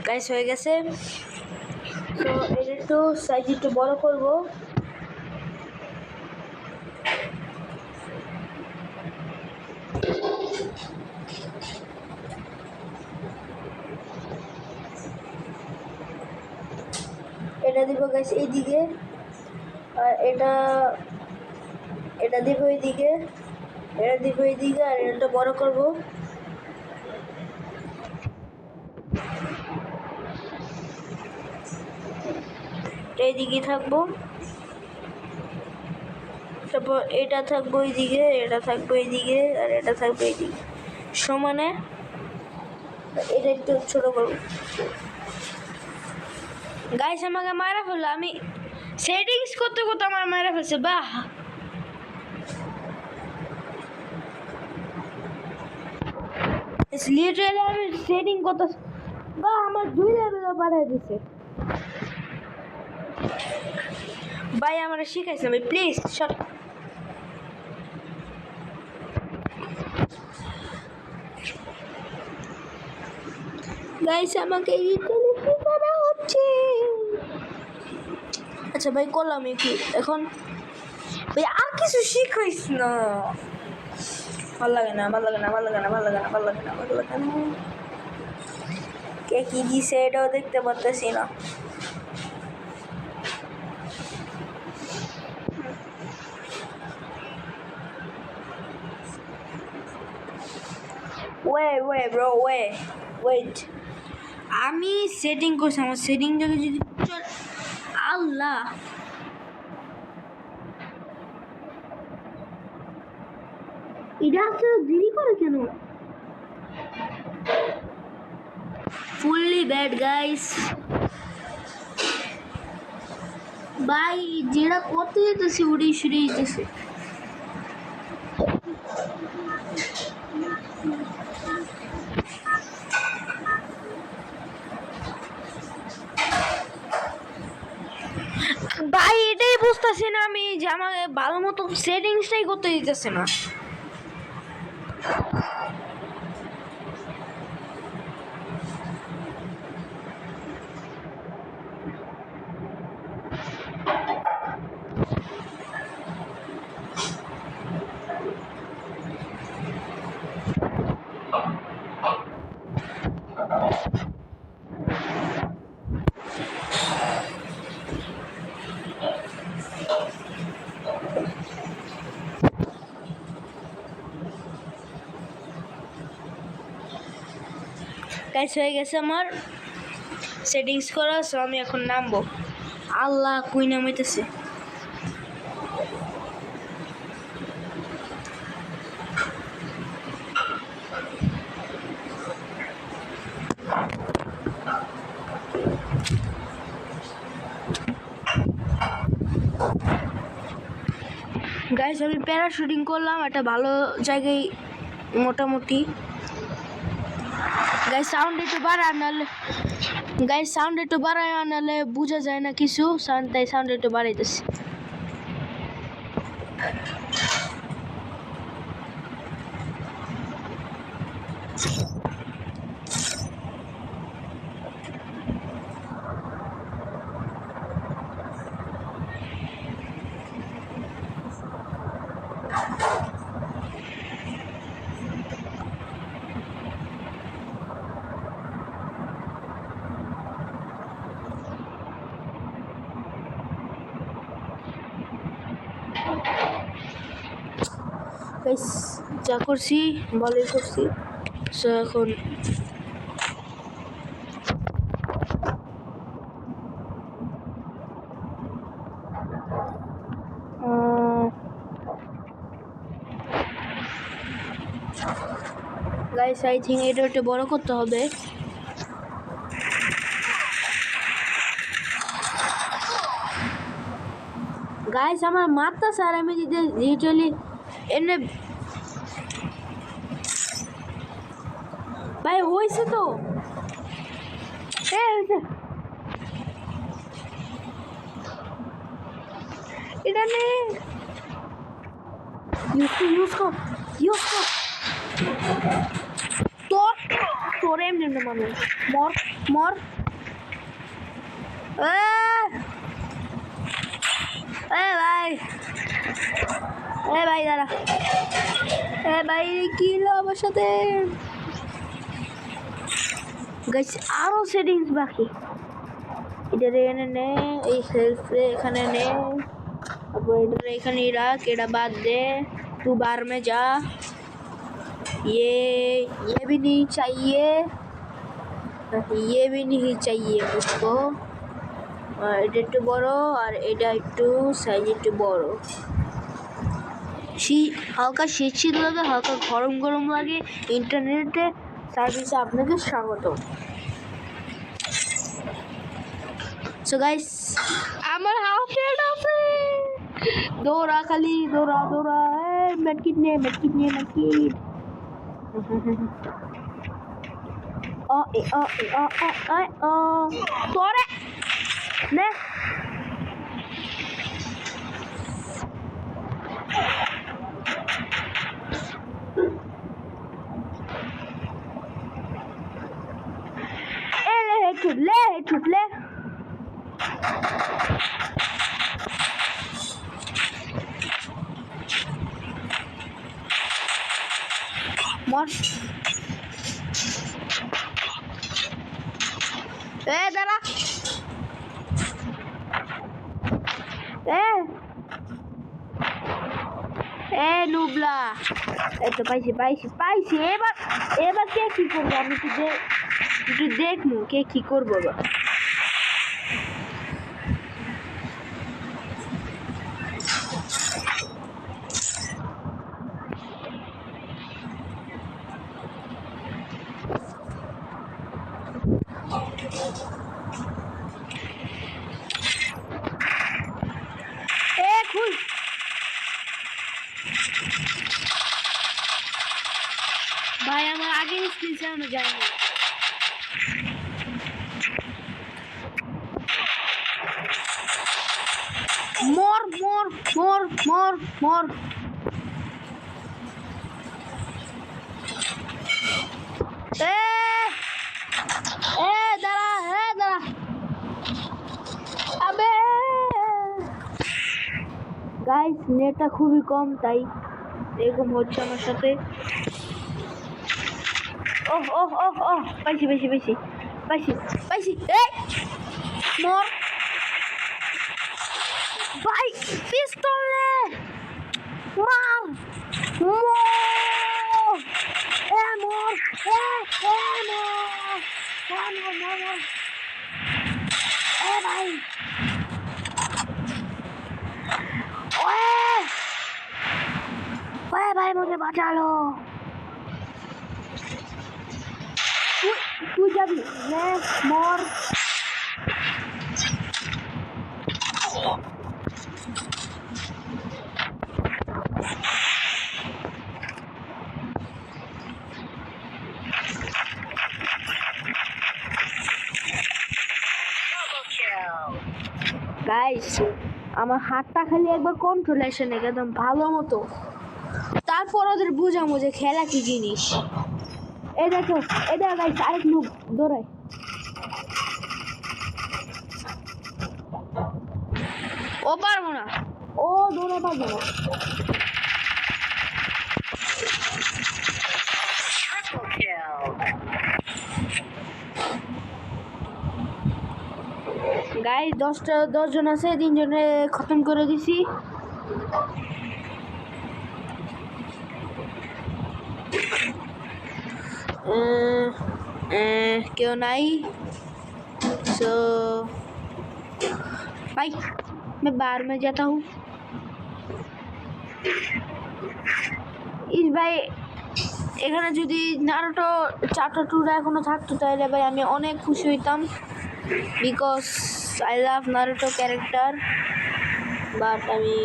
Speaker 1: গাইস হয়ে গেছে। তো এটা একটু সাইজ একটু বড় করব। এটা দিব গাইস এইদিকে, আর এটা দিব এইদিকে, এটা দিব এইদিকে, আর এটা বড় করব। এইদিকে থাকবো, তারপর এটা থাকবো এইদিকে, এটা থাকবো এইদিকে, আর এটা থাকবো এইদিকে সমানে। এটা একটু ছোট করবো। গাইস আমাকে মারা ফেললো, আমি সেটিংস করতে করতে আমার মারা ফেলছে। বাহ লিটারালি আমি সেটিং করতে, বাহ আমার 2 লেভেল বাড়ায় দিছে। ভাই আমার শিখাইছে ভাই, প্লিজ শট। গাইস আমাকে লিটারালি শেখানো হচ্ছে। আচ্ছা ভাই করলাম কি এখন? ভাই আর কিছু শিখাইস না, ভালো লাগে না, ভালো লাগে না, ভালো লাগে না, ভালো লাগে না, ভালো লাগে না, ভালো লাগে না। কে কি দিছে এটাও দেখতে পারতেছি না। ওয়েট আমি সেটিং করছি, আমার সেটিং থেকে যদি আল্লাহ এটা আসলে দেরি করে কেন? Fully bad guys. ভাই যেটা করতে যেতেছি ওটাই সরে যেতেছে। ভাই এটাই বুঝতেছি না আমি যে আমাকে ভালো মতো সেটিংসটাই করতে দিতেছে না। গাইস হয়ে গেছে আমার সেটিংস করা, সো আমি এখন নামবো। আল্লাহ কই নামাইতেছে। গাইস আমি প্যারাশুটিং করলাম একটা ভালো জায়গায় মোটামুটি। গাইস সাউন্ড একটু বাড়ায় নাহলে বোঝা যায় না কিছু, তাই সাউন্ড একটু বাড়াইতেছি। গাইস যা করছি ভালোই করছি। সো এখন গাইস আই থিঙ্ক এটা একটু বড় করতে হবে। গাইস আমার মাথা স্যার আমি যদি লিটারালি এনে ভাই হয়েছে তো হয়েছে এটা নে ইউজ কর তোর এমনি মানে মর ভাই দাঁড়া ভাই কি হলো আমার সাথে গাইস আরো সেটিংস বাকি এটা এখানে নে এই সেলফে এখানে নে তারপর এটা এখানে রাখ এটা বাদ दे तू बाहर में जा ये भी नहीं चाहिए ये भी नहीं चाहिए मुझको এটা একটু বড় আর এটা একটু সাইজ একটু বড় হালকা শীত লাগে হালকা গরম লাগে ইন্টারনেটে সার্ভিসে আপনাকে স্বাগত সো গাইস আমার হাউস রেড আছে দৌড়া খালি দৌড়া মেডকিট নে মেডকিট তোরে নে ছুটলে মর দাঁড়া নুবলা এই তো পাইছি এবার কে কি করবো আমি একটু দেখবো কে কি করবো এবার খুল ভাই আমার আগের স্ক্রিন চালানো যায়নি মর দাঁড়া আবে গাইস নেটটা খুবই কম তাই এরকম হচ্ছে আমার সাথে ওহ পাইছি এই মর ভাই পিস্তল নে মার মর ভাই भाई मुझे बचा लो तू जब मैं मोर গাইস আমার হাতটা খালি একবার কন্ট্রোল আসে না একদম ভালো মতো তারপর ওদের বুঝামো যে খেলা কি জিনিস এই দেখো গাইস আরেক নুব দৌড়ায় ও পারবো না ও দৌড়া পারবো না গাইস 10 জন আছে 3 জনে খতম করে দিছি क्यों नहीं सो भाई मैं बाहर में जाता हूँ इस भाई এখানে যদি নারুটো চ্যাপ্টার 2 এখনো থাকতো তাহলে ভাই আমি অনেক খুশি হইতাম because I love Naruto character but আমি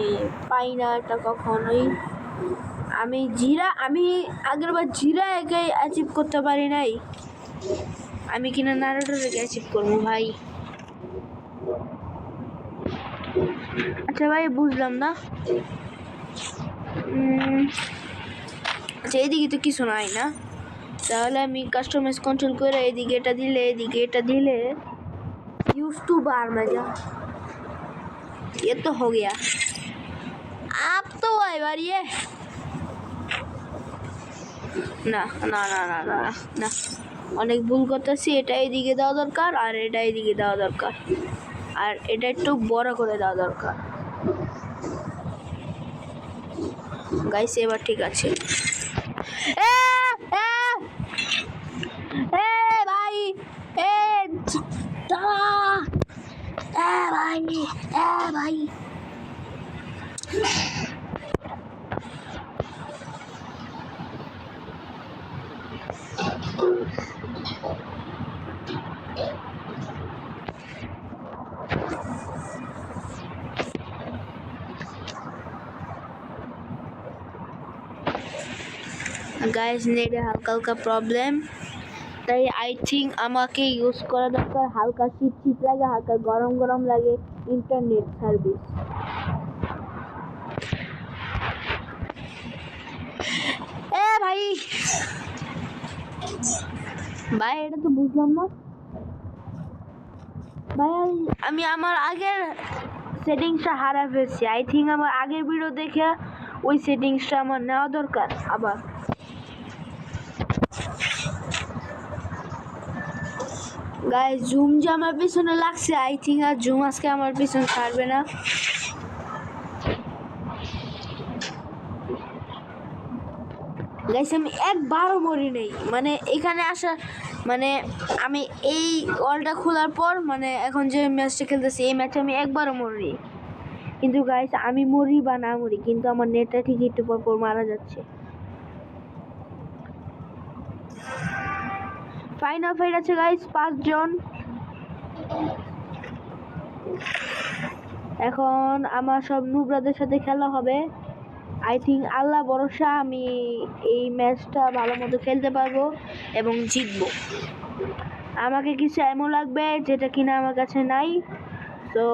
Speaker 1: পাই না এটা কখনোই আমি আগেরবার জিরা একাই অ্যাচিভ করতে পারি নাই আমি কিনা নারুটোর অ্যাচিভ করবো ভাই। আচ্ছা ভাই বুঝলাম না, আচ্ছা এদিকে তো কিছু নাই না, তাহলে আমি কাস্টমাইজ কন্ট্রোল করে এদিকে এটা দিলে यूज टू बार में जा, ये तो हो गया। आप तो भाई बार ये না না না না না না অনেক ভুল করতেছি। এটা এদিকে দেওয়া দরকার আর এটা এদিকে দেওয়া দরকার, আর এটা একটু বড় করে দেওয়া দরকার। গাইস এবার ঠিক আছে। এ এ এ ভাই এ ভাই ভাই গাইস নেটে হালকা হালকা প্রবলেম, তাই আই থিঙ্ক আমাকে ইউজ করা দরকার। হালকা শীত শীত লাগে, হালকা গরম গরম লাগে ইন্টারনেট সার্ভিস। এ ভাই ভাই এটা তো বুঝলাম না ভাই, আমি আমার আগের সেটিংসটা হারা ফেলছি। আই থিঙ্ক আমার আগের ভিডিও দেখে ওই সেটিংসটা আমার নেওয়া দরকার আবার। গাইস জুম যে আমার পিছনে লাগছে, আই থিঙ্ক আর জুম আজকে আমার পিছনে ছাড়বে না। গাইস আমি একবারও মরি নেই, মানে এখানে আসা মানে আমি এই ওয়ালটা খোলার পর মানে এখন যে ম্যাচটা খেলতেছি এই ম্যাচে আমি একবারও মরি। কিন্তু গাইস আমি মরি বা না মরি, কিন্তু আমার নেটটা ঠিক একটু পর পর মারা যাচ্ছে। ফাইনাল ফাইট আছে গাইস 5 জন। এখন আমার সব নুব্রাদের সাথে খেলা হবে। আই থিঙ্ক আল্লাহ ভরসা আমি এই ম্যাচটা ভালো মতো খেলতে পারবো এবং জিতবো। আমাকে কিছু এমন লাগবে যেটা কিনা আমার কাছে নাই, তো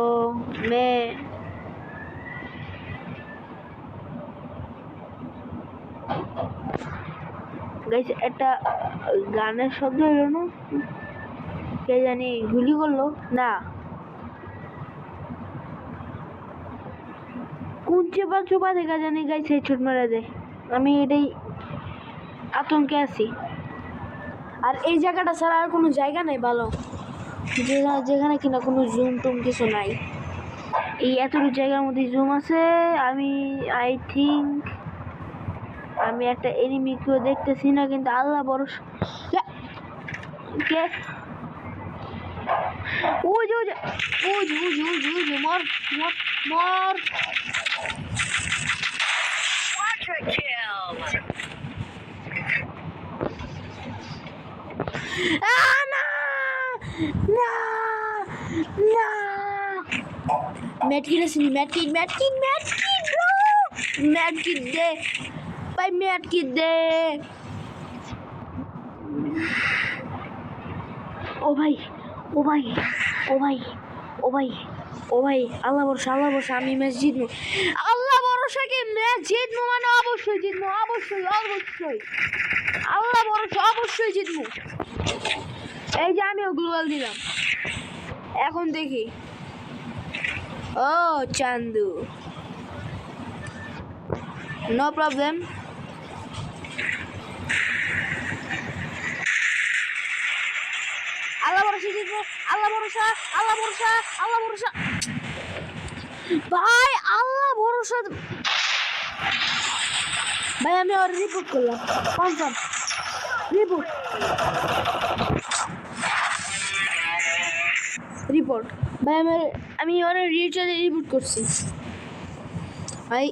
Speaker 1: গাইস একটা গানের শব্দ হলো না, কে জানি গুলি করলো না, কোন চেপা চোপা দেখা জানি গাইছে ছুট মারা দেয়। আমি এটাই আতঙ্কে আছি। আর এই জায়গাটা ছাড়া আর কোনো জায়গা নাই ভালো, যেখানে কিনা কোনো জুম টুম কিছু নাই। এই এতটুকু জায়গার মধ্যে জুম আছে। আমি আই থিঙ্ক আমি একটা এনিমিকেও দেখতেছি না, কিন্তু আল্লাহ ভরসা। কে ওই যে মর মর মর।
Speaker 3: Quadra kill.
Speaker 1: না না না ম্যাটকিট আছে, ম্যাটকিট ব্রো, ম্যাটকিট দে ভাই, ম্যাটকিট দে। ও ভাই ও ভাই ও ভাই ও ভাই ও ভাই আল্লাহ ভরসা আমি ম্যাচ জিতবো। আল্লাহ ভরসা কি ম্যাচ জিতবো, মানে অবশ্যই জিতবো, অবশ্যই আল্লাহ ভরসা অবশ্যই জিতবো। এই যে আমিও গ্লোবাল দিলাম, এখন দেখি। ও চান্দু নো প্রবলেম। আল্লাহ ভরসা জিতবো, আল্লাহ ভরসা ভাই, আল্লাহ ভরসা ভাই। আমি ওর রিপোর্ট করলাম, কনফার্ম রিপোর্ট ভাই। আমি ওর রিপোর্ট করছি ভাই।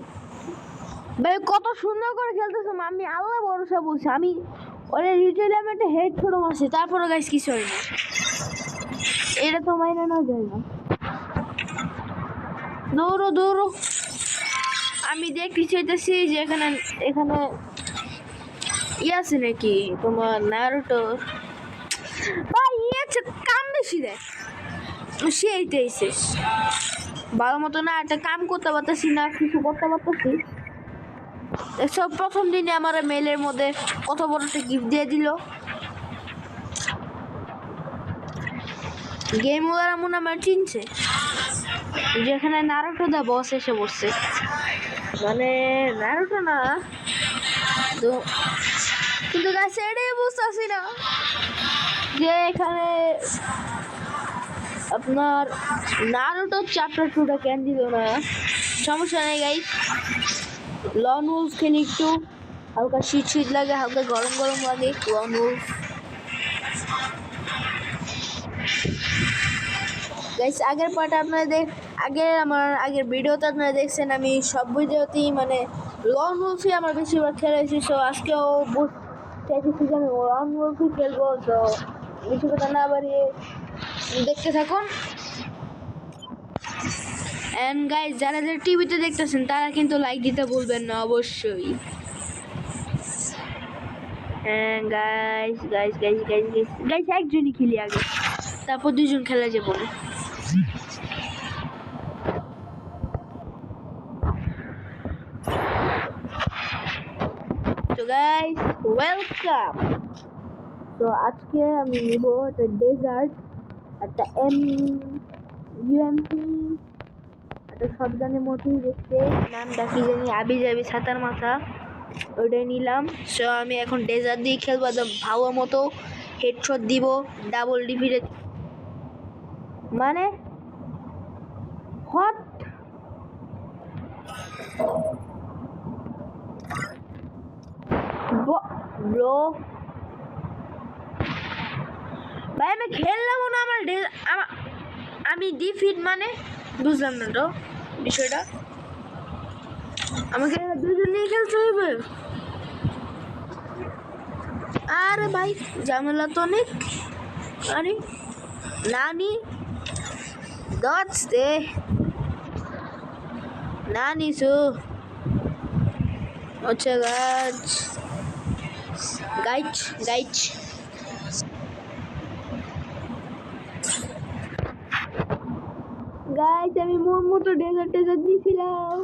Speaker 1: কত সুন্দর করে খেলতেছে, আমি আল্লাহ ভরসা বলছি। আমি ওরে রিটেলে আমি একটা হেড ছোট মারছি, তারপরে গাইস কিছু হয়নি। এটা তো মাইনে না যায় না। দৌড়ো আমি দেখতে চাইতেছি যে এখানে আছে নাকি তোমার নারুটো ভাই। আচ্ছা কাম বেশি দেয় সেইটা এসে ভালো মতো না একটা কাম করতে পারতেছি না কিছু করতে পারতেছি সব প্রথম দিনে আমার মেলের মধ্যে কত বড় একটা গিফট দিয়ে দিল গেম ওরা মনে আমার চিনছে যেখানে নারুটো দা বস এসে বসছে মানে নারুটো না তো কিন্তু গাছ এটাই বুঝতেছি না যে এখানে আপনার নারুটো চ্যাপ্টার 2টা কেন দিল না সমস্যা নেই গাইস লন উলফ খেলি একটু হালকা শীত শীত লাগে হালকা গরম গরম লাগে লন উলফ গাইস আগের পার্টে আপনাদের আমার আগের ভিডিওতে আপনারা দেখছেন আমি সব ভিডিওতেই মানে লন উলফই আমার বেশিরভাগ খেলেছি সো আজকেও চাইতেছি যে আমি লন উলফই খেলবো তো বেশি কথা না বাড়িয়ে দেখতে থাকুন এন্ড গাইস যারা যারা টিভিতে দেখতেছেন তারা কিন্তু লাইক দিতে ভুলবেন না অবশ্যই এন্ড গাইস একজনই খেলি আগে তারপর দুজন খেলা যাবো তো গাইস ওয়েলকাম তো আজকে আমি নিব একটা ডেজার্ট একটা ইউএমপি একটা শটগানের মতোই দেখতে নামটা কি জানি আবি যাবি ছাতার মাথা ওইটাই নিলাম সো আমি এখন ডেজার্ট দিয়ে খেলবো একদম ভালো মতো হেডশট দিব ডাবল ডিফিটে মানে হট ব্রো ভাই আমি খেললাম না আমি ডিফিট মানে বুঝলাম না তো বিষয়টা আমাকে দুজন নিয়ে খেলতে হবে আরে ভাই ঝামেলা তো অনেক আরে নানি দশ দে নানি সু আচ্ছা গাইচ গাইস আমি মোর মতো ডেজার্ট দিয়েছিলাম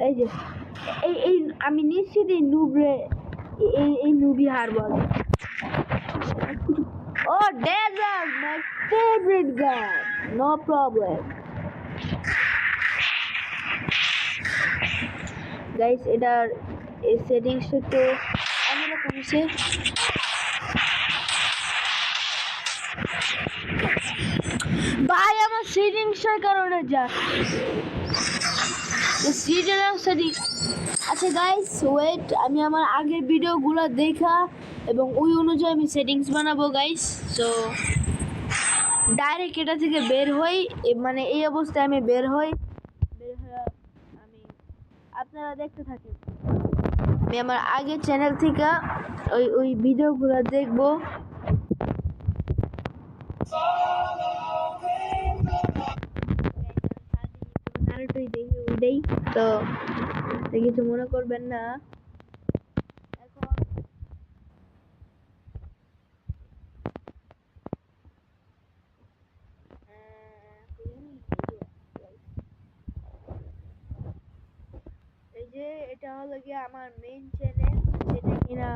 Speaker 1: এই যে এই আমি নিশ্চিত এই নুবরে এই নুবি হারবো ও ডেজার্ট মাই ফেভারিট গান নো প্রবলেম গাইস এটার এই সেটিংসটা একটু অন্যরকম আছে ভাই আমার সেটিংসের কারণে যা আচ্ছা গাইস ওয়েট আমি আমার আগের ভিডিওগুলো দেখা এবং ওই অনুযায়ী আমি সেটিংস বানাবো গাইস সো ডাইরেক্ট এটা থেকে বের হই মানে এই অবস্থায় আমি বের হয়ে আমি আপনারা দেখতে থাকেন আমি আমার আগের চ্যানেল থেকে ওই ভিডিওগুলো দেখবো তো কিছু মনে করবেন না এখন এই যে এটা হলো গিয়ে আমার মেইন চ্যানেল যেটা কিনা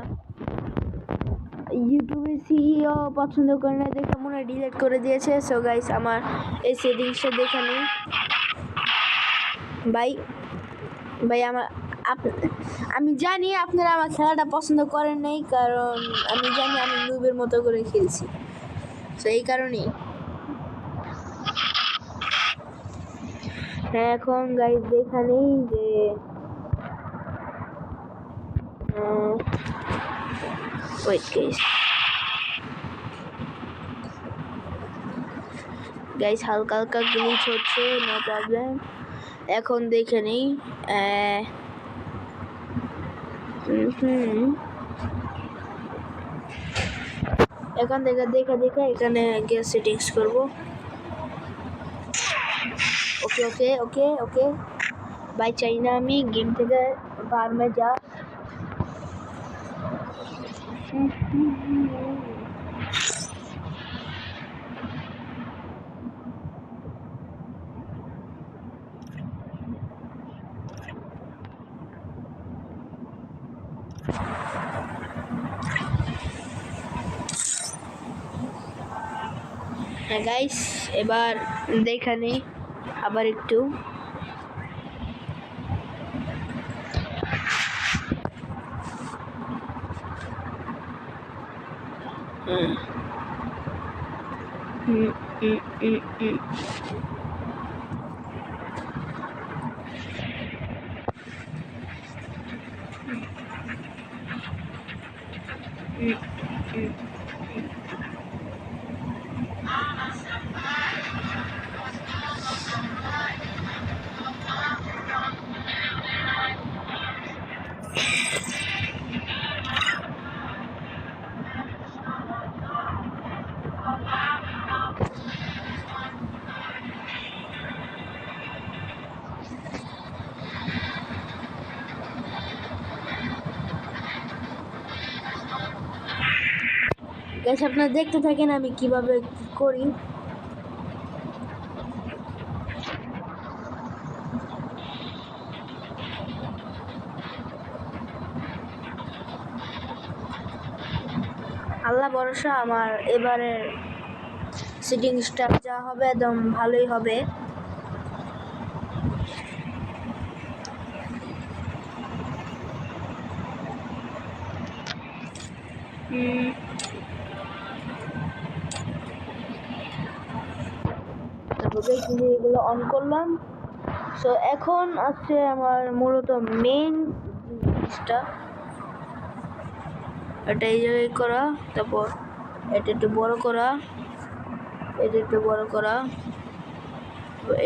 Speaker 1: ইউটিউবে সিইও পছন্দ করে না দেখে মনে হয় ডিলিট করে দিয়েছে সো গাইস আমার এই সেটিংসটা দেখে নিই ভাই আমি জানি আপনারা আমার খেলাটা পছন্দ করেন নাই কারণ আমি জানি আমি নুবের মতো করে খেলছি তো এই কারণেই হ্যাঁ এখন গাইস দেখা নেই যে ওয়েট গাইস হালকা হালকা গ্লিচ হচ্ছে নো প্রবলেম এখন দেখে নেই এখন দেখা এখানে গিয়ে সেটিংস করব ওকে ভাই চাই না আমি গেম থেকে বার মে যা হ্যাঁ গাইস, এবার দেখানে আবার একটু হুম হুম হুম হুম হুম গাইস, আপনারা দেখতে থাকেন আমি কিভাবে কি করি। আল্লাহ ভরসা, আমার এবারের সেটিংসটা যা হবে একদম ভালোই হবে। তারপরে এগুলো অন করলাম। সো এখন আছে আমার মূলত মেইন জিনিসটা, এটা এই জায়গায় করা, তারপর এটা একটু বড় করা, এটা একটু বড় করা,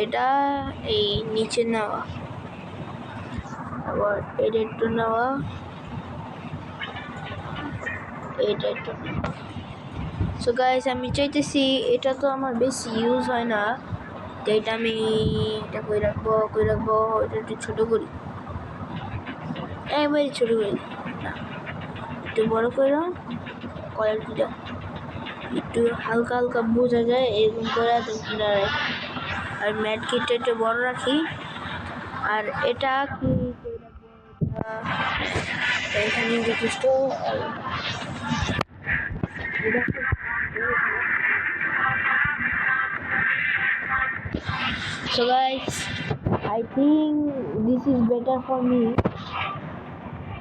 Speaker 1: এটা এই নিচে নেওয়া, আবার এটা একটু নেওয়া, এটা একটু নেওয়া। সো গাইস, আমি চাইতেছি, এটা তো আমার বেশি ইউজ হয় না, তো এটা আমি এটা কই রাখবো, এটা একটু ছোটো করি, একবারে ছোটো করি না, একটু বড় করে কোয়ালিটিটা একটু হালকা হালকা বোঝা যায় এরকম করে একদম কিনারে। আর ম্যাট কিটটা একটু বড় রাখি। আর এটা কি এখানে যথেষ্ট। So guys, I think this is better for me.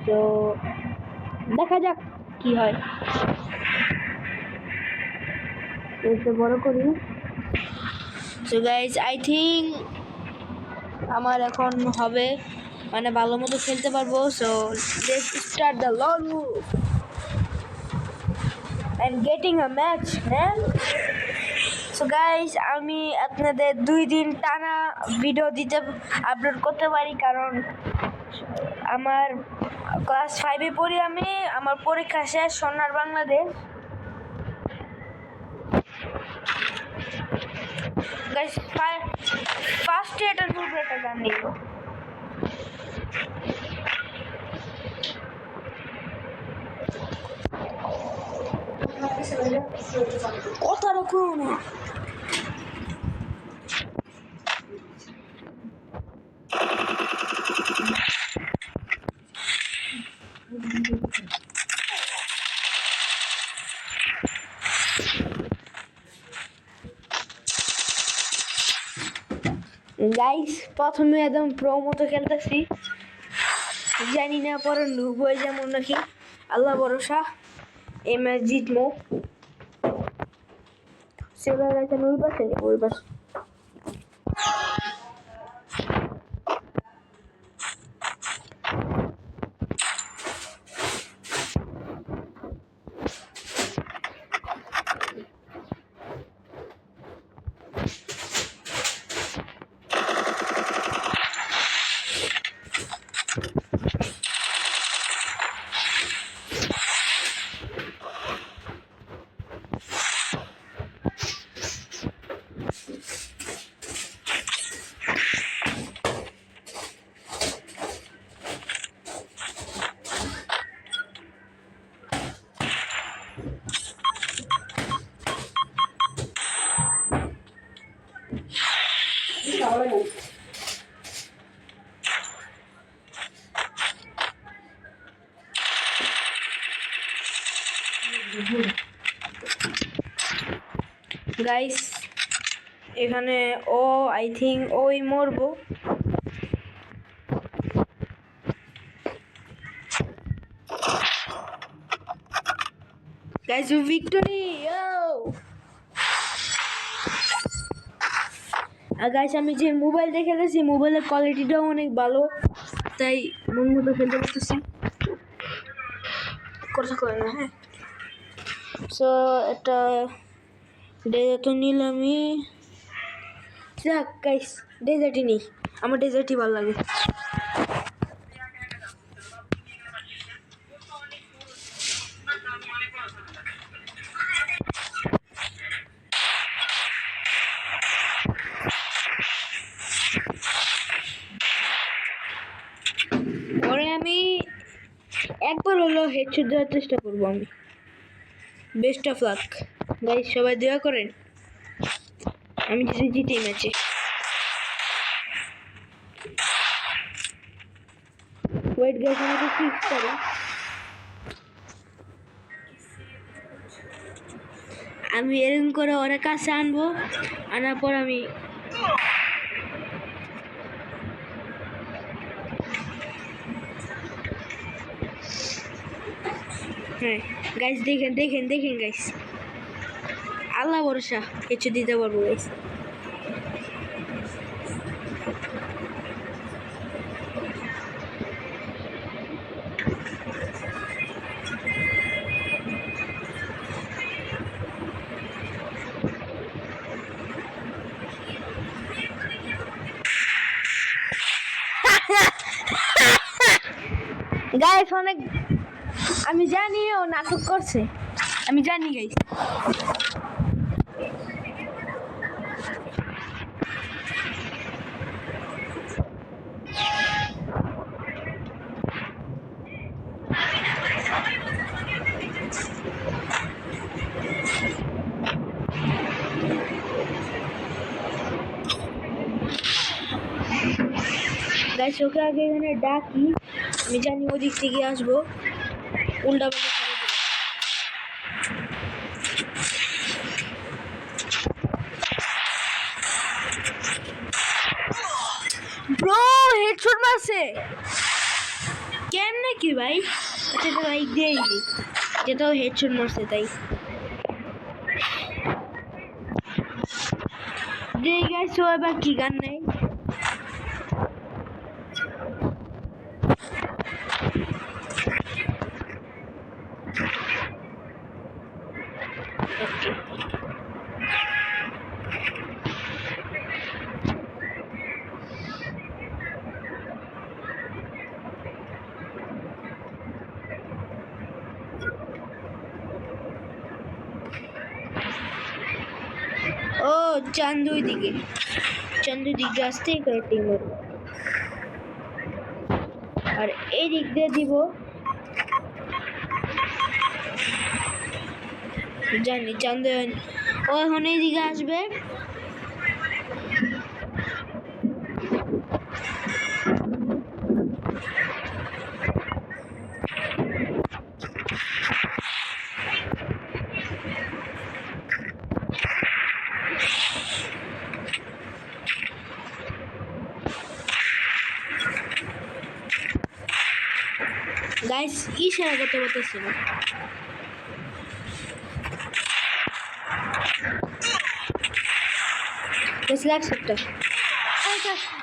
Speaker 1: So দেখা যাক কি হয়। একটু বড় করি। So guys, I think আমার এখন হবে, মানে ভালো মতো খেলতে পারবো। So let's start the long move and getting a match, man. So guys, আমি আপনাদের 2 দিন টানা ভিডিও আপলোড করতে পারি, কারণ আমার ক্লাস 5 এ পড়ি আমি, আমার পরীক্ষা শেষ সোনার বাংলাদেশ। গাইস, ফার্স্টে এটার উপরে একটা গান নিব। কথা রাখো না। গাইস, প্রথমে একদম প্রো মতো খেলতেছি, জানি না পরে নুব হয়ে যেমন নাকি, আল্লাহ ভরসা এই ম্যাচ জিতবো। সেবা গেছেন ওই পাশে। গাইস এখানে ও আই থিঙ্ক ওই মরবো। গাইস ভিক্টরি আর গাইস আমি যে মোবাইল দিয়ে খেলেছি মোবাইলের কোয়ালিটিটাও অনেক ভালো, তাই মন মতো খেলতে পারতেছি। কথা কয় না, হ্যাঁ। সো এটা ডেজার্ট নিলামই। যাক গাইস ডেজার্টই নেই, আমার ডেজার্টই ভালো লাগে। পরে আমি একবার হলো হেডশট দেওয়ার চেষ্টা করবো আমি। বেস্ট অফ লাক গাইস, সবাই দোয়া করেন আমি যদি জিতি ম্যাচে। ওয়েট গাইস আমি একটু ফিক্স করি। আমি এরকম করে ওর কাছে আনবো, আনার পর আমি হ্যাঁ গাইস দেখেন দেখেন দেখেন গাইস, আল্লাহ ভরসা কিছু দিতে পারবো গাইস। গাইস অনেক আমি জানি ও নাটক করছে, আমি জানি গাইস। গাইস ওকে আগে এখানে ডাকি, আমি জানি ওদিক থেকে আসবো, উল্টা পাল্টা করে দিলাম। ব্রো হেডশট মারছে কেমনে কি ভাই? আচ্ছা তো ভাই দেই যেটাও হেডশট মারছে তাই দেই গাইস। ও এবার কি গান নাই ও চান্দু দিকে, চান্দু দিকে আসতেই করে টিম আর এই দিক দিয়ে দিব, জানি চান্দু ও এখন এই দিকে আসবে। গাইস ইশারা করতে পারতেছি না। গাইস লাগছে একটা,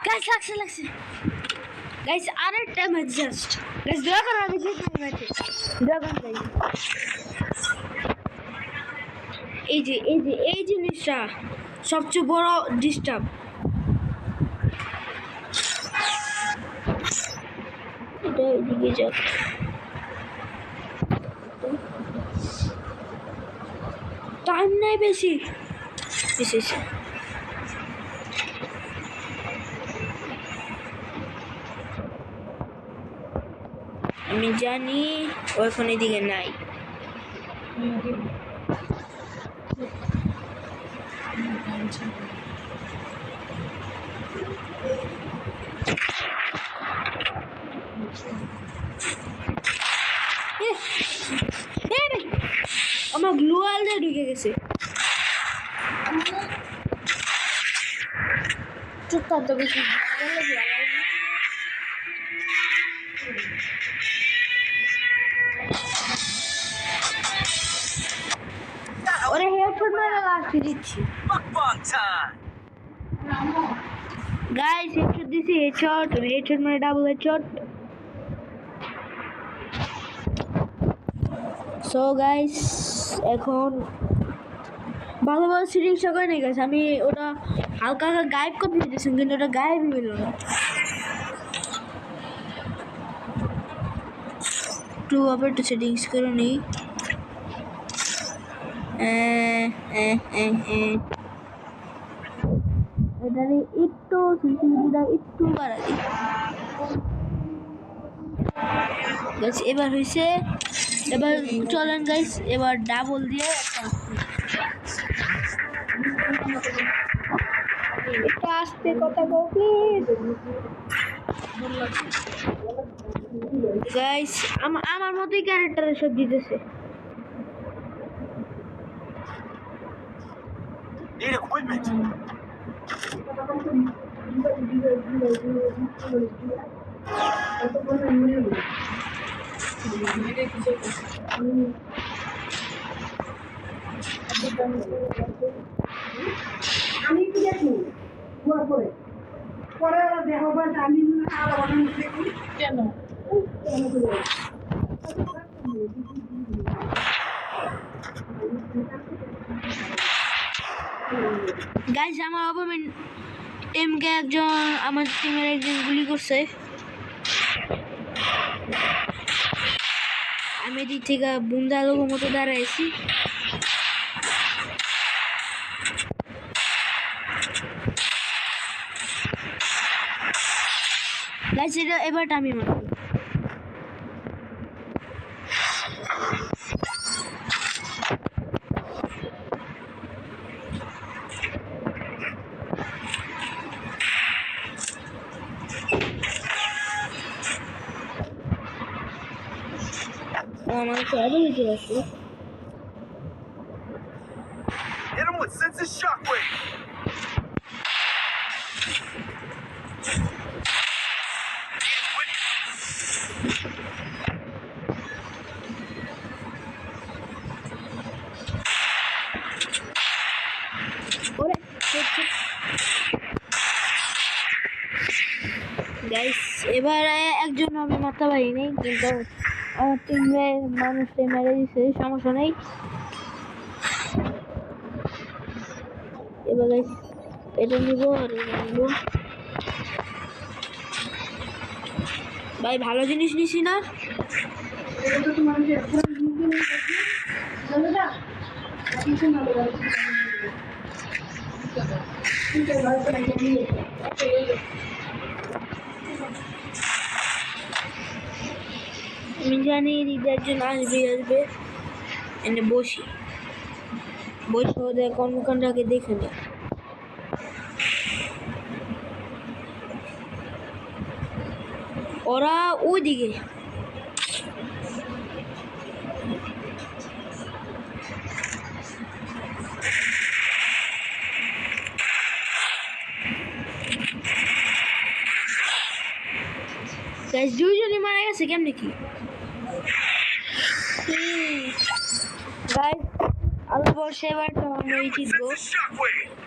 Speaker 1: গাইস লাগছে লাগছে গাইস আরেকটা ম্যাচ জাস্ট গাইস দয়া করে আমি জিতবো ম্যাচে, দয়া করে গাইস। এই যে এই যে এই জিনিসটা সবচেয়ে বড় ডিস্টার্ব। এটা এদিকে যাক, টাইম নাই বেশি বেশি। আমি জানি ও এখন এদিকে নাই। আমার গ্লু ওয়াল দিয়ে ঢুকে গেছে, তত বেশি ওরে হেডফোন মেরে লাস্টে দিচ্ছি
Speaker 3: Mukbang time.
Speaker 1: গাইস হেডশট দিছি হেডশট মানে ডাবল হেডশট সো গাইস এখন ভালো ভালো সিটিং সকাল নেই গেছে আমি ওটা হালকা হালকা গায়েব করে দিয়েছি কিন্তু ওটা গায়েবই হলো না একটু আবার একটু সেটিংস করে নিই এটারে একটু সেন্সিটিভিটিটা একটু বাড়া দিই গাইস এবার হয়েছে এবার চলেন গাইস এবার ডাবল দিয়ে একটু আস্তে কথা বল প্লিজ গাইস আমার মতোই ক্যারেক্টার সব দিতেছে
Speaker 3: Need equipment.
Speaker 2: আমি কি দেখি পরে পরে দেখো বা আমি আলাদা দেখি কেন
Speaker 1: গাইস আমার অপোনেন্ট টিমকে একজন আমার টিমের একজন গুলি করছে আমি এদিক থেকে বুন্দা লোকের মতো দাঁড়াইছি গাইস এটা এবারটা আমি মারব আমার কাছে দিতে আছে
Speaker 3: Hit him with senses shockwave. Need equipment.
Speaker 1: ওরে গাইস এবার একজন আমি মারতে পারিনি কিন্তু আমার টিমের মানুষকে মেরে দিছে সমস্যা নেই এবার গাইস এটা নিব আর এটা নিব ভাই ভালো জিনিস নিছি না
Speaker 2: এটা তো তোমার যে পুরো মুখে নেই জানো না কিছু না বলে ঠিক আছে ভাই তো নিয়ে
Speaker 1: আমি জানি দিদি একজন আসবে এনে বসে ওদের কর্মকাণ্ডকে দেখে নে ওরা ওইদিকে গাইস দুইজনই মারা গেছে কেমনে কি গাইস আল্লাহ বর্ষে এবার তো আমরাই জিতবো
Speaker 3: Senses shockwave.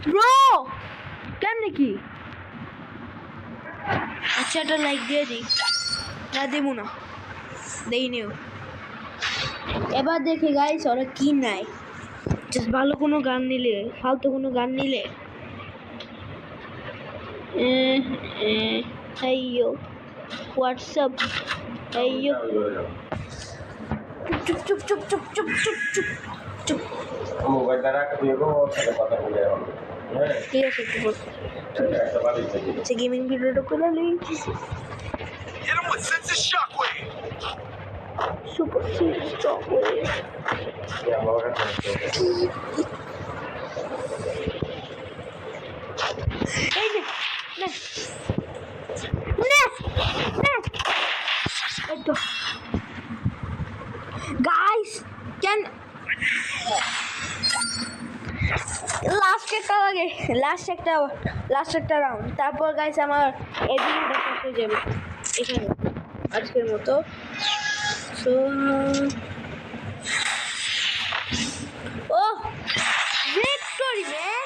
Speaker 1: ব্রো কেমনে কি আচ্ছা একটা লাইক দিয়ে দিই না দেবো না দেই নিও এবার দেখে গাইস ওরা কি নাই জাস্ট ভালো কোনো গান নিলে ফালতু কোনো গান নিলে hey yo what's up hey yo চুপ চুপ চুপ চুপ চুপ চুপ চুপ চুপ
Speaker 4: মোবাইলটা রাখতে হবে ওর সাথে কথা বলে হবে হ্যাঁ
Speaker 1: ঠিক আছে একটু বল
Speaker 4: একটা বাড়ি থেকে
Speaker 1: আচ্ছা গেমিং ভিডিওটা করে নিই
Speaker 3: Hit him with senses shockwave.
Speaker 1: Super seed strawberry
Speaker 4: আমার কাছে আছে।
Speaker 1: এই যে নে নে নে এই তো গাইস ক্যান লাস্ট একটা রাউন্ড তারপর গাইস আমার এই ভিডিওটা শেষ হয়ে যাবে এখানে আজকের মতো so oh victory man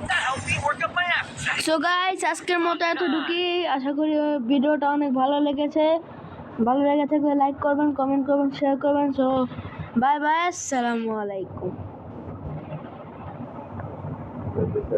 Speaker 3: That helped me work up my appetite.
Speaker 1: So guys আজকের মতো এতটুকুই আশা করি ভিডিওটা অনেক ভালো লেগেছে ভালো লেগে থাকলে লাইক করবেন কমেন্ট করবেন শেয়ার করবেন সো বাই বাই আসসালামু আলাইকুম
Speaker 4: বুঝতে